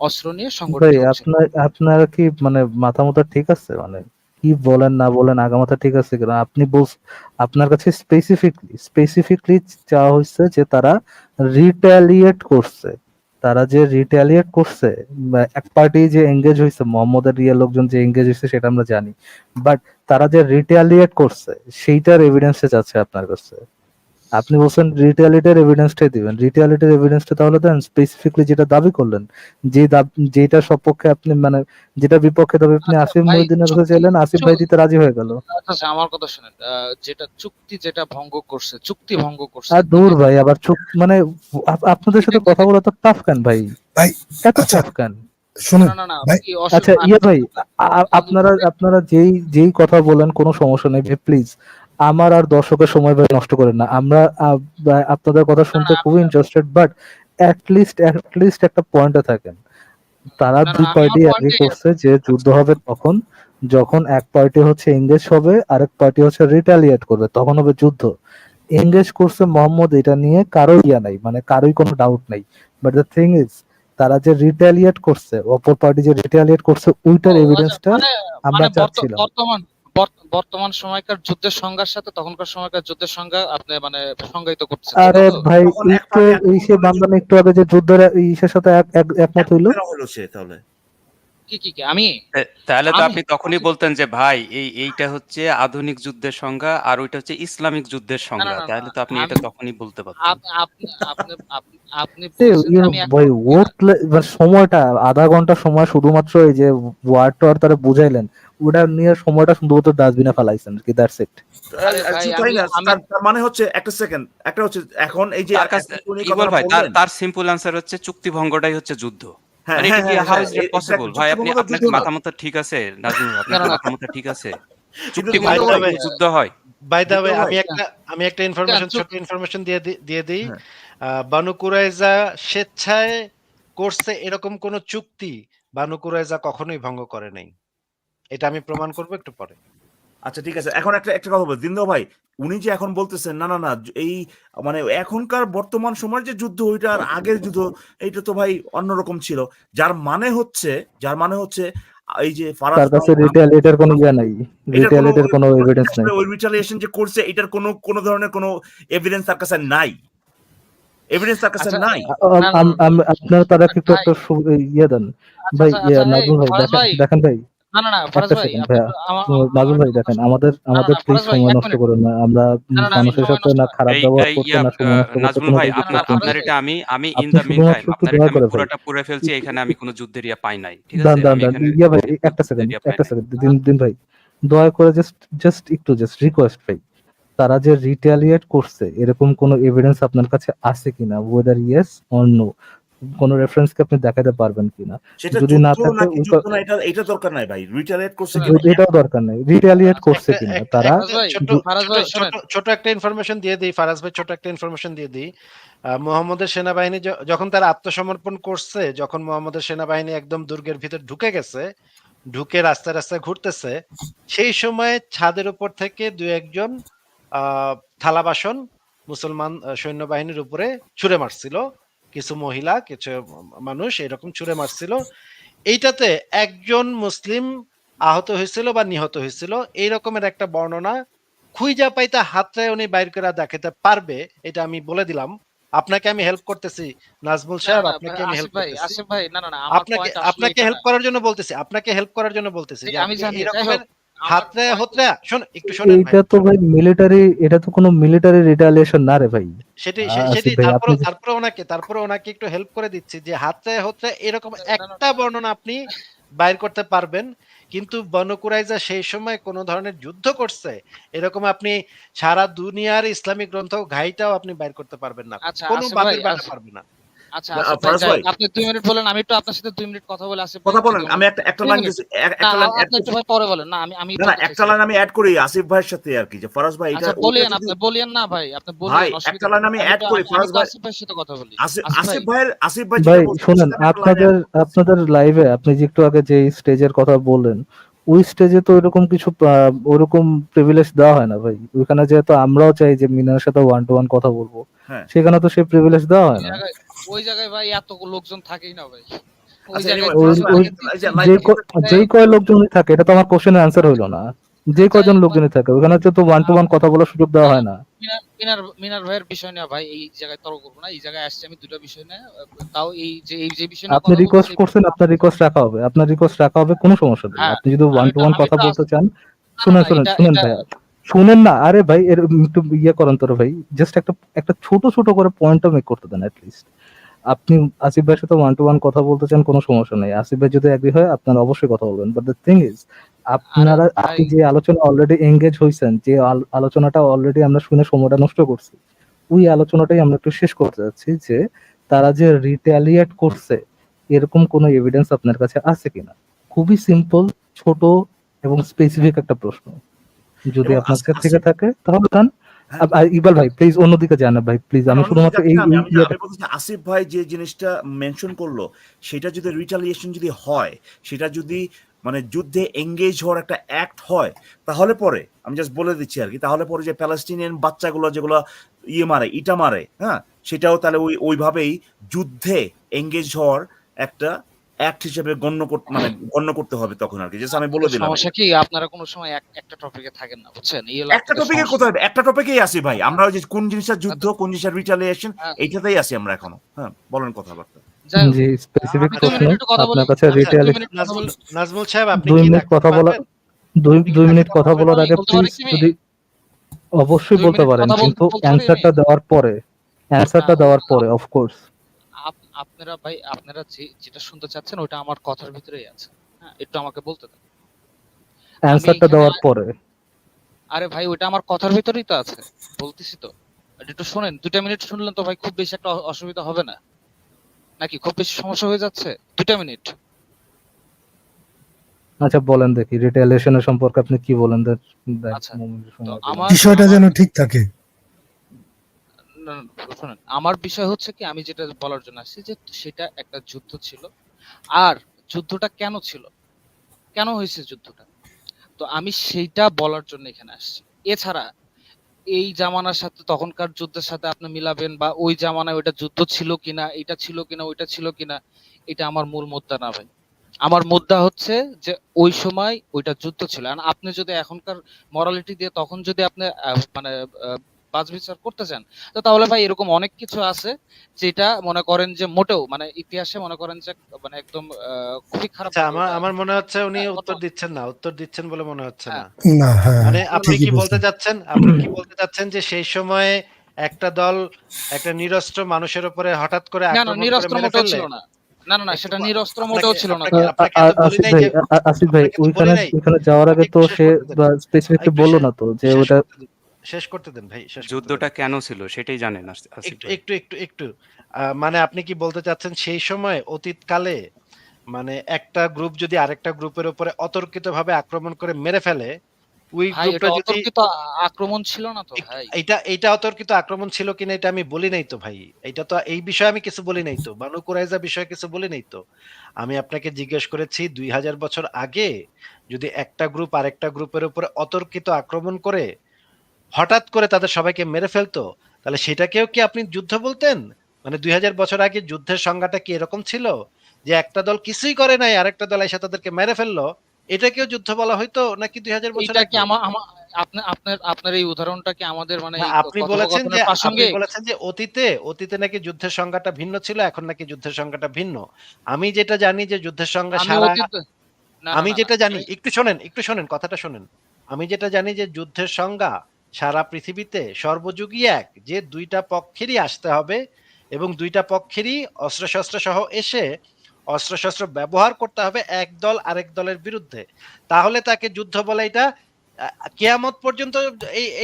অস্ত্র নিয়ে সংগঠিত ভাই হচ্ছিল। আপনার কি মানে মাথা মতো ঠিক আছে? মানে কি বলেন না বলেন আগামাথা ঠিক আছে কিনা? আপনার কাছে স্পেসিফিকলি চাওয়া হয়েছে যে তারা রিটালিয়েট করছে। তারা যে রিটালিয়েট করছে, বা এক পার্টি যে এঙ্গেজ হয়েছে, মোহাম্মদের রিয়েল লোকজন যে এঙ্গেজ হয়েছে সেটা আমরা জানি, বাট তারা যে রিটালিয়েট করছে সেইটার এভিডেন্সে যাচ্ছে আপনার কাছে। আপনি বলছেন রিটালিটির এভিডেন্সটাই দিবেন। রিটালিটির এভিডেন্সটা তাহলে দেন, স্পেসিফিকলি যেটা দাবি করলেন, যেটা সপক্ষে আপনি মানে যেটা বিপক্ষে দাবি আপনি আচ্ছা আসিফ ভাই, মহিউদ্দিনের কাছে চাইলেন, আসিফ ভাই দিতে রাজি হয়ে গেল। আচ্ছা আমার কথা শুনেন। যেটা যেটা ভঙ্গ করছে, চুক্তি ভঙ্গ করছে, আর ঠিক দূর আছে? ভাই, আবার চুপ মানে আপনাদের সাথে কথা বলা তো টাফ কেন ভাই? ভাই এত আচ্ছা টাফ কেন? শুনুন না ভাই, কি আচ্ছা আমি ভাই, আপনারা যেই কথা বলেন কোনো সমস্যা নেই ভাই, প্লিজ আমার আর দর্শকের সময় ভাই নষ্ট করেন না। আমরা আপনাদের কথা শুনতে খুবই ইন্টারেস্টেড, বাট অ্যাটলিস্ট একটা পয়েন্টে থাকেন। তারা দুই আমি আমার পার্টি এগ্রি পয়েন্টে করছে যে যুদ্ধ হবে তখন যখন এক পার্টি হচ্ছে এঙ্গেজ হবে, আরেক পার্টি হচ্ছে রিটালিয়েট করবে, তখন হবে যুদ্ধ। এঙ্গেজ করছে মোহাম্মদ, এটা নিয়ে কারোই ইয়া নাই, মানে কারোই কোনো ডাউট নাই। বাট দ্য থিং ইজ, তারা যে রিটালিয়েট করছে, অপর পার্টি যে রিটালিয়েট করছে, ওইটার আচ্ছা এভিডেন্সটা মানে আমরা মানে চাচ্ছিলাম। বর্তমান সময়কার যুদ্ধের সংজ্ঞার সাথে তখনকার সময়কার যুদ্ধের সংজ্ঞা আপনি মানে সংজ্ঞায়িত করছেন, তাই আরে তো? ভাই, তখন এক একটু পার্টি আক্রমণ সে করলে বান্দানি একটু আগে যে যুদ্ধের ইসের সাথে একমত হইলো। কেন হলো সে তাহলে? কি আমি তাহলে তো আমি আপনি তখনই বলতেন যে ভাই এইটা হচ্ছে আধুনিক যুদ্ধের সংজ্ঞা আর ওইটা হচ্ছে ইসলামিক যুদ্ধের সংজ্ঞা, তাহলে তো আপনি এটা আমি তখনই বলতে পারতেন। আপনি আপনি আপনি আপনি বলছেন যে আমি ভাই এখন সময়টা আধা ঘন্টা সময় শুধুমাত্র এই যে ওয়ার্ড টোয়ার্ড তারা বুঝাইলেন, ওটা নিয়ে সময়টা শুধুমাত্র ডাস্টবিনে ফেলাইছেন কি, দ্যাটস ইট। আরে ভাই শুধু তাই না, তার মানে হচ্ছে একটা সেকেন্ড, একটা হচ্ছে এখন এই যে তার কাছে উনি ইকবাল কথাটা ভাই, বললেন, তার সিম্পল অ্যান্সার হচ্ছে চুক্তি ভঙ্গটাই হচ্ছে যুদ্ধ। হ্যাঁ মানে এটা হ্যাঁ কি হ্যাঁ হাউ হ্যাঁ ইজ দ্যাট পসিবল? এক্স্যাক্টলি, ভাই চুক্তি ভঙ্গ আপনার যুদ্ধ কি না, মাথা মতো ঠিক আছে নাজমুল? আপনার কি মাথা মতো ঠিক আছে? কিন্তু চুক্তি ভঙ্গ দিন by the করে ভাই, way, কোনো যুদ্ধ হয়? বাই দা দিন ওয়ে, ভাই, আমি একটা ইনফরমেশন, চুপ। ছোট ইনফরমেশন দিয়ে দিই। হ্যাঁ, বানু কুরাইজা স্বেচ্ছায় করছে এরকম কোন চুক্তি বানু কুরাইজা কখনোই ভঙ্গ করে নাই। এটা আমি প্রমাণ করব একটু পরে। আচ্ছা ঠিক আছে, এখন একটা একটা কথা বল দিনদা ভাই, উনি যে এখন বলতেছেন না না না এই মানে এখনকার বর্তমান সময়ের যে যুদ্ধ ওইটা আর আগের যুদ্ধ এইটা তো ভাই অন্যরকম ছিল, যার মানে হচ্ছে এই যে ফারাজ তার ভাই কাছে রিটালিয়েটের কোনো ইয়া নাই, এটার কোনো রিটালিয়েটের কোনো এভিডেন্স নাই। ওই রিটালিয়েশন যে করছে এটার কোনো ধরনের কোনো এভিডেন্স তার কাছে নাই, এভিডেন্স তার কাছে আচ্ছা নাই। আপনার তারা একটু ভাই, একটা ইয়ে দেন ভাই। এই নাজমুল ভাই ফরাজ দেখেন ভাই, দেখেন ভাই, না ফরাজ একটা ভাই, সেকেন্ড আপনি ভাইয়া। একটু আমার নাজমুল ভাই একটা কথা দেখেন, শুনুন। আমাদের প্লিজ ফরাজ ভাই সময় এক নষ্ট মিনিট। করেন না। আমরা আমি মানুষের সময় সাথে নষ্ট না খারাপ এই ব্যবহার এই করতে, ইয়া না সময় নষ্ট করতে, নাজমুল কোনো ভাই, কিছু আপনার করতে না। ফরাজ আপনার ভাই, এটা আমি ইন আপনি দা মিন টাইম শুধুমাত্র একটু আপনার এটা দয়া আমি করে ভাই, পুরোটা পড়ে ফেলছি, এখানে আমি কোনো যুদ্ধের ইয়া পাই নাই, ঠিক দান আছে? দান আমি দান এখানে ইয়া ভাই, কোনো একটা সেকেন্ড যুদ্ধের ইয়া পাই নাই। দিন ভাই, দয়া করে জাস্ট রিকোয়েস্ট ভাই, তারা যে রিটালিয়েট করছে এরকম কোনো এভিডেন্স আপনার কাছে আছে কিনা, ওয়েদার ইয়েস অর নো। কোনো রেফারেন্স কি আপনি দেখাতে পারবেন কিনা? সেটা যদি না যুদ্ধ থাকে নাকি ওই যুদ্ধ না, এটা দরকার নাই ভাই, রিটালিয়েট করছে শোনেন, কিনা এটাও দরকার নেই, রিটালিয়েট আচ্ছা, করছে একটা কিনা একটা তারা। ফারাজ ভাই, ছোট ফারাজ ছোট ভাই ছোট শোনেন। ছোট একটা ইনফরমেশন দিয়ে দিই ফারাজ ভাই, ছোট একটা ইনফরমেশন দিয়ে দিই। মুহাম্মদের সেনাবাহিনী যখন তারা আত্মসমর্পণ করছে, যখন মুহাম্মদের সেনাবাহিনী একদম দুর্গের ভিতর ঢুকে গেছে, ঢুকে রাস্তায় রাস্তায় ঘুরতেছে, সেই সময় ছাদের উপর থেকে দু একজন আহ থালা বাসন মুসলমান সৈন্যবাহিনীর উপরে ছুঁড়ে মারছিল। কিছু মহিলা, কিছু মানুষ এরকম ছুঁড়ে মারছিল। এইটাতে একজন মুসলিম আহত হয়েছিল বা নিহত হয়েছিল, এই রকমের একটা বর্ণনা খুঁজা পাইতে হাতরে উনি বাইর করে দেখাতে পারবে, এটা আমি বলে দিলাম। আপনাকে আমি হেল্প করতেছি নাজমুল না সাহেব, না আপনাকে ভাই, আমি আসিফ হেল্প ভাই, করতেছি। আসিফ ভাই, না না না, আমার আপনাকে পয়েন্ট আসলে আপনাকে এটা হেল্প না। করার জন্য বলতেছি, আপনাকে হেল্প করার জন্য বলতেছি যে আমি আপনি জানি, এই যাই হোক, রকমের আমার হাতরে পয়েন্ট, হতরে একটু শোনেন ভাই, এইটা তো ভাই মিলিটারি, এটা তো কোনো মিলিটারি রিটালিয়েশন না রে ভাই। সেটি সেটি আসিফ ভাই আপনি তারপরে ওনাকে একটু হেল্প করে দিচ্ছি যে হাতরে হতরে এরকম না না একটা না, বর্ণনা আপনি বাইর করতে পারবেন, কিন্তু বনু কুরাইজা সেই সময় কোন ধরনের যুদ্ধ করছে এরকম আপনি সারা দুনিয়ার ইসলামিক গ্রন্থ ঘাইটাও আপনি বাইর করতে পারবেন না, আচ্ছা কোনো আসিফ ভাই, বাপের বেটা পারবে না। আচ্ছা আসিফ ভাই, ফারাজ যাই ভাই হোক, আপনি 2 মিনিট বলেন, আমি একটু আপনার সাথে 2 মিনিট কথা বলে আসিফ ভাই, কথা বলেন, যদি আমি অনুমতি একটা দেন। একটা 2 লাইন মিনিট। দিছি, না, একটা লাইন আপনি একটু ভাই পরে বলেন, না আমি না না, বলতে একটা চাইছিলাম। লাইন আমি অ্যাড করি আসিফ ভাইয়ের সাথে আর কি, যে ফারাজ ভাই এটা আচ্ছা ওইটা বলিয়েন, যদি, আপনি বলিয়েন না ভাই, আপনি ভাই বলিয়েন, একটা অসুবিধা লাইন নেই। আমি আমি অ্যাড তো করি আমি ফারাজ তো ভাই, আসিফ ভাইয়ের সাথে কথা বলি। আসিফ আসিফ ভাই, আসিফ ভাই যেটা ভাই বলছে তার শুনেন, সাথে আমি একটা লাইন আপনাদের আপনাদের লাইভে আপনি যে একটু আগে যে স্টেজের কথা বললেন, ওই স্টেজে তো এরকম কিছু ওরকম প্রিভিলেজ দেওয়া হয় না ভাই। ওইখানে যেহেতু আমরাও চাই যে মিনার সাথে ওয়ান টু ওয়ান কথা বলবো, হ্যাঁ সেখানে তো সেই প্রিভিলেজ দেওয়া ওই হয় না। জায়গায়, ওই জায়গায় ভাই এত লোকজন থাকেই না ভাই। ওই আচ্ছা জায়গায় এনিওয়ে ওই ফারাজ ভাই ওই আমি এই যে লাইনটা বলতে, যেই কয় লোকজনই থাকে, এটা তো আমার কোশ্চেনের অ্যান্সার হইলো না। যে যাই কয়জন হোক ভাই, লোকজনই থাকে ওখানে তো ওয়ান টু ওয়ান কথা বলার সুযোগ দেওয়া হয় না। মিনার ভাইয়ের বিষয় না ভাই, এই জায়গায় তর্ক করবো না। এই জায়গায় আসছে আমি দুটো বিষয় নিয়ে, তাও এই যে বিষয় নিয়ে আপনি কথা বলবো রিকোয়েস্ট সেই করছেন, আপনার রিকোয়েস্ট রাখা হবে, আপনার রিকোয়েস্ট রাখা হবে, কোনো সমস্যা নেই। হ্যাঁ, আপনি যদি ওয়ান টু ওয়ান আমি কথা তো বলতে চান, না না শুনেন না, শুনেন এটা শুনেন এটা ভাইয়া, শুনেন না, আরে ভাই এর একটু ইয়ে করেন তোর ভাই, জাস্ট একটা একটা ছোট ছোট করে পয়েন্টটা মেক করতে দেন অ্যাটলিস্ট। আপনি আসিফ ভাইয়ের সাথে ওয়ান টু ওয়ান কথা বলতে চান, কোনো সমস্যা নেই। আসিফ ভাই যদি এগ্রি হয়, আপনারা অবশ্যই কথা বলবেন। বাট দ্য থিং ইজ, আরে আপনারা ভাই, আপনি যে আলোচনা অলরেডি এঙ্গেজ হয়েছেন, যে আলোচনাটা অলরেডি আমরা শুনে সময়টা নষ্ট করছি, ওই আলোচনাটাই আমরা একটু শেষ করতে যাচ্ছি, যে তারা যে রিটালিয়েট করছে এরকম কোনো এভিডেন্স আপনার কাছে আছে কিনা। খুবই সিম্পল, ছোট এবং স্পেসিফিক একটা প্রশ্ন। যদি এবং আপনার কাছে থেকে আসিফ, থাকে তাহলে যান। হ্যাঁ ইকবাল ভাই প্লিজ অন্যদিকে যান না ভাই, প্লিজ। না, আমি অন্যদিকে শুধুমাত্র যাচ্ছি এই না আমি, এই ইয়েটা, আমি বলতেছি আসিফ ভাই যে জিনিসটা মেনশন করলো, সেটা যদি রিটালিয়েশন যদি হয়, সেটা যদি মানে যুদ্ধে এঙ্গেজ হওয়ার একটা অ্যাক্ট হয়, তাহলে পরে আমি জাস্ট বলে দিচ্ছি আর কি, তাহলে পরে যে প্যালেস্টিনিয়ান বাচ্চাগুলো যেগুলো ইয়ে মারে, ইটা মারে, হ্যাঁ, সেটাও তাহলে ওইভাবেই যুদ্ধে এঙ্গেজ হওয়ার একটা অ্যাক্ট হিসেবে গণ্য করতে হবে তখন আর কি, জাস্ট আমি বলে আপনাদের দিলাম। সমস্যা কি, আপনারা কোনো সময় একটা টপিকে থাকেন না, বুঝছেন? এই হলো একটা আপনাদের টপিকে সমস্যা। কোথায়, একটা টপিকেই আছি ভাই আমরা, ওই যে কোন জিনিসটা যুদ্ধ, কোন জিনিসটা রিটালিয়েশন, হ্যাঁ, এইটাতেই আছি আমরা এখনো। হ্যাঁ বলেন কথাবার্তা। যাই হোক, যে স্পেসিফিক আমি 2 প্রশ্ন মিনিট একটু কথা বলি। আপনার কাছে আচ্ছা 2 রিটালি, মিনিট কথা নাজমুল বলি। নাজমুল সাহেব, আপনি 2 কি মিনিট থাকতে কথা বলা, পারবেন? আপনি কি 2 থাকতে মিনিট কথা পারবেন? বলার আগে বলতে পারি প্লিজ, কি আমি? যদি অবশ্যই 2 বলতে মিনিট পারেন, কথা কিন্তু বলতে পারি আমি? অ্যান্সারটা দেওয়ার পরে, না, অ্যান্সারটা দেওয়ার পরে অফকোর্স, আপনারা ভাই, আপনারা যেটা শুনতে চাচ্ছেন ওটা আমার কথার ভিতরেই আছে। হ্যাঁ, একটু আমাকে বলতে দেন। আমি অ্যান্সারটা এখানে, দেওয়ার পরে। আরে ভাই ওটা আমার কথার ভিতরেই তো আছে, বলতেছি তো। এটা একটু শোনেন, 2টা মিনিট শুনলেন তো ভাই খুব বেশি একটা অসুবিধা হবে না নাকি? খুব বেশি সমস্যা হয়ে যাচ্ছে? 2টা মিনিট। আচ্ছা বলেন দেখি, রিটেলিয়েশনের সম্পর্কে আপনি কি বলেন দেখ, আচ্ছা, moment তো সময় দিলাম। আমার বিষয়টা যেন ঠিক থাকে। না, না, শোনেন, আমার বিষয় হচ্ছে কি, আমি যেটা বলার জন্য আসছি যে সেটা একটা যুদ্ধ ছিল। আর যুদ্ধটা কেন ছিল, কেন হয়েছে যুদ্ধটা, তো আমি সেইটা বলার জন্য এখানে আসছি। এছাড়া এই জামানার সাথে তখনকার যুদ্ধের সাথে আপনি মিলাবেন, বা ওই জামানায় ওইটা যুদ্ধ ছিল কিনা, এটা ছিল কিনা, ওইটা ছিল কিনা, এটা আমার মূল মুদ্দা না ভাই। আমার মুদ্দা হচ্ছে যে ওই সময় ওইটা যুদ্ধ ছিল। আর আপনি যদি এখনকার মরালিটি দিয়ে তখন যদি আপনি মানে বাছ বিচার করতে চান, তো তাহলে ভাই এরকম অনেক কিছু আছে যেটা মনে করেন যে মোটেও মানে ইতিহাসে মনে করেন যে মানে একদম খুবই খারাপ আচ্ছা, ভাবে আমার ওটা। আমার মনে হচ্ছে উনি হ্যাঁ, উত্তর দিচ্ছেন না, উত্তর দিচ্ছেন বলে মনে হচ্ছে হ্যাঁ, না। না, হ্যাঁ, মানে না, না, আপনি ঠিকই কি বলতে বলছেন। চাচ্ছেন, আপনি কি বলতে চাচ্ছেন যে সেই সময়ে একটা দল একটা নিরস্ত্র মানুষের উপরে হঠাৎ করে না, না, আক্রমণ করে নিরস্ত্র মেরে মোটেও ফেললে? ছিল না। না, না, না, একটু সেটা ক- নিরস্ত্র মোটেও আপনাকে ছিল না আপনাকে ভাই। আপনাকে তো বলি আসিফ নাই ভাই, যে, আসিফ ভাই আপনাকে তো বলি ওইখানে নাই, ওইখানে যাওয়ার আগে আমাকে তো একটু শেষ সে করতে দেন, স্পেসিফিকলি একটু বললো না তো যে শেষ ওটা, করতে দিন, শেষ করতে দেন ভাই, শেষ করতে দেন। যুদ্ধটা কেন ছিল সেটাই জানেন আসিফ একটু ভাই? একটু একটু একটু মানে আপনি কি বলতে চাচ্ছেন সেই সময় অতীতকালে মানে একটা গ্রুপ যদি আরেকটা গ্রুপের উপরে অতর্কিতভাবে আক্রমণ করে মেরে ফেলে, ওই ভাই গ্রুপটা এটা যদি অতর্কিত আক্রমণ ছিল না তো ভাই। এইটা অতর্কিত আক্রমণ ছিল কিনা এটা আমি বলি নাই তো ভাই। এটা তো এই বিষয়ে আমি কিছু বলি নাই তো। বানু কুরাইজা বিষয়ে কিছু বলি নাই তো। আমি আপনাকে জিজ্ঞেস করেছি ২০০০ বছর আগে যদি একটা গ্রুপ আরেকটা গ্রুপের উপরে অতর্কিত আক্রমণ করে হঠাৎ করে তাদের সবাইকে মেরে ফেলতো, তাহলে সেটাকেও কি আপনি যুদ্ধ বলতেন? মানে ২০০০ বছর আগে যুদ্ধের সংজ্ঞাটা কি এরকম ছিল? যে একটা দল কিছুই করে নাই আরেকটা দল এসে তাদেরকে মেরে ফেললো, এটাকেও যুদ্ধ বলা হইতো নাকি ২০০০ বছর এইটা কি আগে? আপনার এই উদাহরণটা কি আমাদের মানে না, এই আপনি বলেছেন কথোপকথনের যে প্রাসঙ্গিক? অতীতে নাকি যুদ্ধের সংজ্ঞাটা ভিন্ন ছিল, এখন নাকি যুদ্ধের সংজ্ঞাটা ভিন্ন। আমি যেটা জানি যে যুদ্ধের সংজ্ঞা আমি সারা অতীত না, না, আমি না, না। যেটা জানি একটু শোনেন কথাটা শোনেন। আমি যেটা জানি যে যুদ্ধের সংজ্ঞা সারা পৃথিবীতে সর্বযুগই এক, যে ২ টা পক্ষেরই আসতে হবে এবং ২ টা পক্ষেরই অস্ত্র-শস্ত্র সহ এসে অস্ত্র-শস্ত্র ব্যবহার করতে হবে এক দল আরেক দলের বিরুদ্ধে। তাহলে তাকে যুদ্ধ বলে। এটা কিয়ামত পর্যন্ত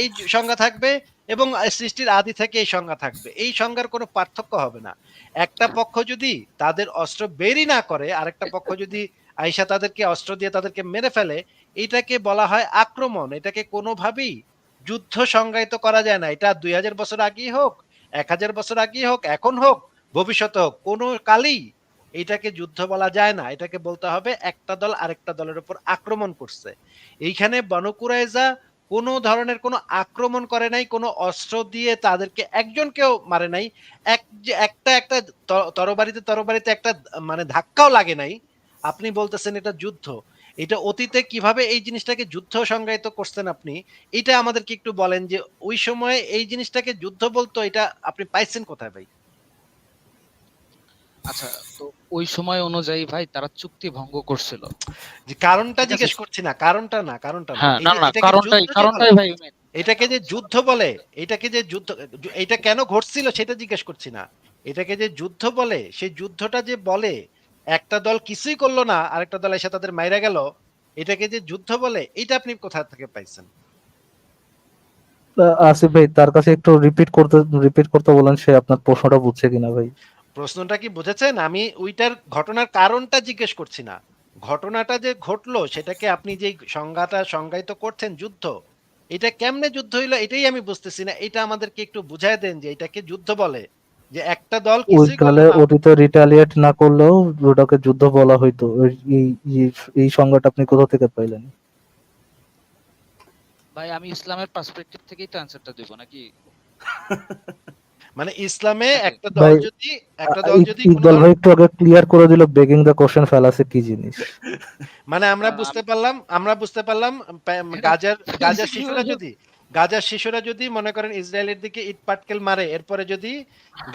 এই সংজ্ঞা থাকবে এবং সৃষ্টির আদি থেকে এই সংজ্ঞা থাকবে। এই সংজ্ঞার কোনো পার্থক্য হবে না। একটা পক্ষ যদি তাদের অস্ত্র বেরই না করে, আরেকটা পক্ষ যদি আইসা তাদেরকে অস্ত্র দিয়ে তাদেরকে মেরে ফেলে, এটাকে বলা হয় আক্রমণ। এটাকে কোনোভাবেই যুদ্ধ সংজ্ঞায়িত করা যায় না। এটা ২০০০ বছর আগেই হোক, ১০০০ বছর আগেই হোক, এখন হোক, ভবিষ্যতে হোক, কোনো কালেই এটাকে যুদ্ধ বলা যায় না। এটাকে বলতে হবে একটা দল আরেকটা দলের উপর আক্রমণ করছে। এইখানে বনু কুরাইজা কোনো ধরনের কোনো আক্রমণ করে নাই, কোনো অস্ত্র দিয়ে তাদেরকে একজনকেও মারে নাই। একটা তরবারিতে একটা মানে ধাক্কাও লাগে নাই। আপনি বলতেছেন এটা যুদ্ধ। এটা অতীতে কিভাবে এই জিনিসটাকে যুদ্ধ সংজ্ঞায়িত করছেন আপনি, এটা আমাদেরকে একটু বলেন যে ওই সময়ে এই জিনিসটাকে যুদ্ধ বলতো, এটা আপনি পাইছেন কোথায় ভাই? আচ্ছা, তো ওই সময় অনুযায়ী ভাই তারা চুক্তি ভঙ্গ করছিল। যে কারণটা ঠিক আছে? জিজ্ঞেস করছি না, কারণটা না, কারণটা না। হ্যাঁ, এই না, যে না, এটাকে যুদ্ধ যে বলে, কারণটাই ভাই main। এটাকে যে যুদ্ধ বলে, এটাকে যে যুদ্ধ, এটা কেন ঘটছিল সেটা জিজ্ঞেস করছি না। এটাকে যে যুদ্ধ বলে, সেই যুদ্ধটা যে বলে একটা দল কিছুই করলো না, আরেকটা দল এসে তাদের মাইরা গেল, এটাকে যে যুদ্ধ বলে, এটা আপনি কোথা থেকে পাইছেন? আসিফ ভাই তার কাছে একটু রিপিট করতে বলেন, সে আপনার প্রশ্নটা বুঝছে কিনা ভাই। প্রশ্নটা কি বুঝেছেন? আমি ওইটার ঘটনার কারণটা জিজ্ঞেস করছি না। ঘটনাটা যে ঘটলো সেটাকে আপনি যেই সংজ্ঞাটা সংজ্ঞায়িত করছেন যুদ্ধ, এটা কেমনে যুদ্ধ হইলো এটাই আমি বুঝতেছি না। এটা আমাদেরকে একটু বুঝায় দেন যে এটাকে যুদ্ধ বলে। যে একটা দল কিছুই ওইকালে করলো না। অতীতে রিটালিয়েট না করলেও ওটাকে যুদ্ধ বলা হইতো। এই সংজ্ঞাটা আপনি কোথা থেকে পাইলেন? ভাই আমি ইসলামের পার্সপেক্টিভ থেকেই তো অ্যানসারটা দিব নাকি? মানে ইসলামে নাকি? একটা দল ভাই যদি কোনো ইকবাল ভাই একটু আগে ক্লিয়ার করে দিল বেগিং দ্য কোশ্চেন ফ্যালাসি কি জিনিস। মানে আমরা না, বুঝতে পারলাম গাজার শিশুরা যদি মনে করেন ইসরায়েলের দিকে ইট পাটকেল মারে, এরপরে যদি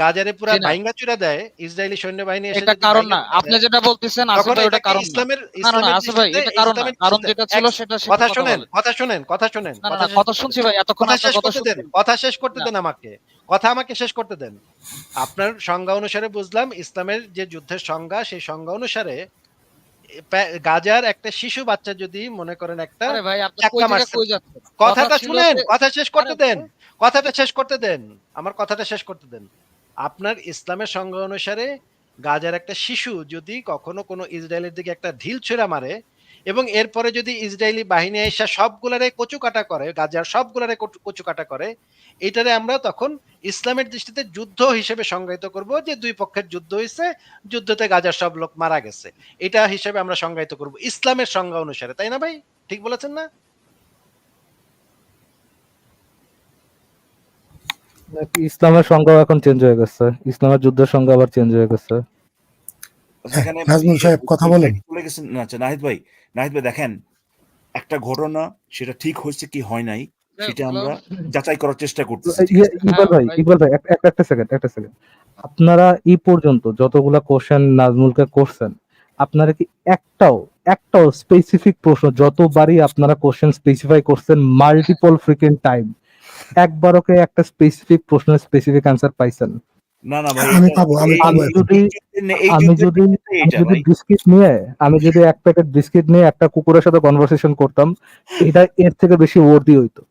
গাজারে পুরা জি না, ভাইঙ্গা চুরা দেয়, ইসরায়েলি সৈন্যবাহিনী এসে এটা যদি কারণ ভাইঙ্গা না। চুরা আপনি দেয়, যেটা বলতেছেন আসিফ তখন ভাই ওটা এটাকে কারণ না। না, না, না, আসিফ ভাই এটা কারণ না। কারণ যেটা ছিল সেটা কথা কথা শোনেন বলেন। কথা শোনেন কথা শোনেন না, না, কথা না, শেষ কথা করতে শুনছি দেন। ভাই। এতক্ষণ কথা আপনার শেষ কথা করতে দেন, শুনছি। কথা শেষ করতে না, দেন আমাকে। কথা আমাকে শেষ করতে দেন। আপনার সংজ্ঞা অনুসারে বুঝলাম ইসলামের যে যুদ্ধের সংজ্ঞা, সেই সংজ্ঞা অনুসারে গাজার একটা শিশু বাচ্চা যদি মনে করেন একটা আরে ভাই আপনি কই চাক্কা থেকে মারছে, কই যাচ্ছেন? কথা কথাটা ছিল শুনেন, যে কথা শেষ আরে করতে দেন, কথাটা শেষ করতে দেন, আমার কথাটা শেষ করতে দেন। আপনার ইসলামের সংজ্ঞা অনুসারে গাজার একটা শিশু যদি কখনো কোনো ইসরায়েলের দিকে একটা ঢিল ছুঁড়া মারে এবং এরপরে যদি ইসরায়েলি বাহিনী এসে সবগুলারে কচুকাটা করে, গাজার সবগুলারে কচুকাটা করে, এটারে আমরা তখন ইসলামের দৃষ্টিতে যুদ্ধ হিসেবে সংজ্ঞায়িত করব যে দুই পক্ষের যুদ্ধ হয়েছে, যুদ্ধতে গাজার সব লোক মারা গেছে, এটা হিসেবে আমরা সংজ্ঞায়িত করব ইসলামের সংজ্ঞা অনুসারে। তাই না ভাই? ঠিক বলেছেন না? নাকি ইসলামের সংজ্ঞা এখন চেঞ্জ হয়ে গেছে? ইসলামের যুদ্ধের সংজ্ঞা আবার চেঞ্জ হয়ে গেছে। সেখানে নাজমুল সাহেব কথা বলেন। চলে গেছেন না? আচ্ছা, নাহিদ ভাই দেখেন, একটা ঘটনা সেটা ঠিক হয়েছে কি হয় নাই সেটা আমরা যাচাই করার চেষ্টা করতেছি, ঠিক আছে? ইকবাল ভাই একটা সেকেন্ড। আপনারা এই পর্যন্ত যতগুলা কোশ্চেন নাজমুলকে করছেন, আপনারা কি একটাও স্পেসিফিক প্রশ্ন, যতবারই আপনারা কোশ্চেন স্পেসিফাই করছেন মাল্টিপল ফ্রিকেন্ট টাইম, একবারও কি একটা স্পেসিফিক প্রশ্নের স্পেসিফিক অ্যান্সার পাইছেন? না না ভাই, আমি এটা পাবো আমি এই পাবো আমি এখন। যদি এই আমি যুদ্ধের যদি নেই আমি এটা যদি ভাই। বিস্কিট নিয়ে আমি যদি এক প্যাকেট বিস্কিট নিয়ে একটা কুকুরের সাথে কনভারসেশন করতাম, এটা এর থেকে বেশি ওর্দি হইতো।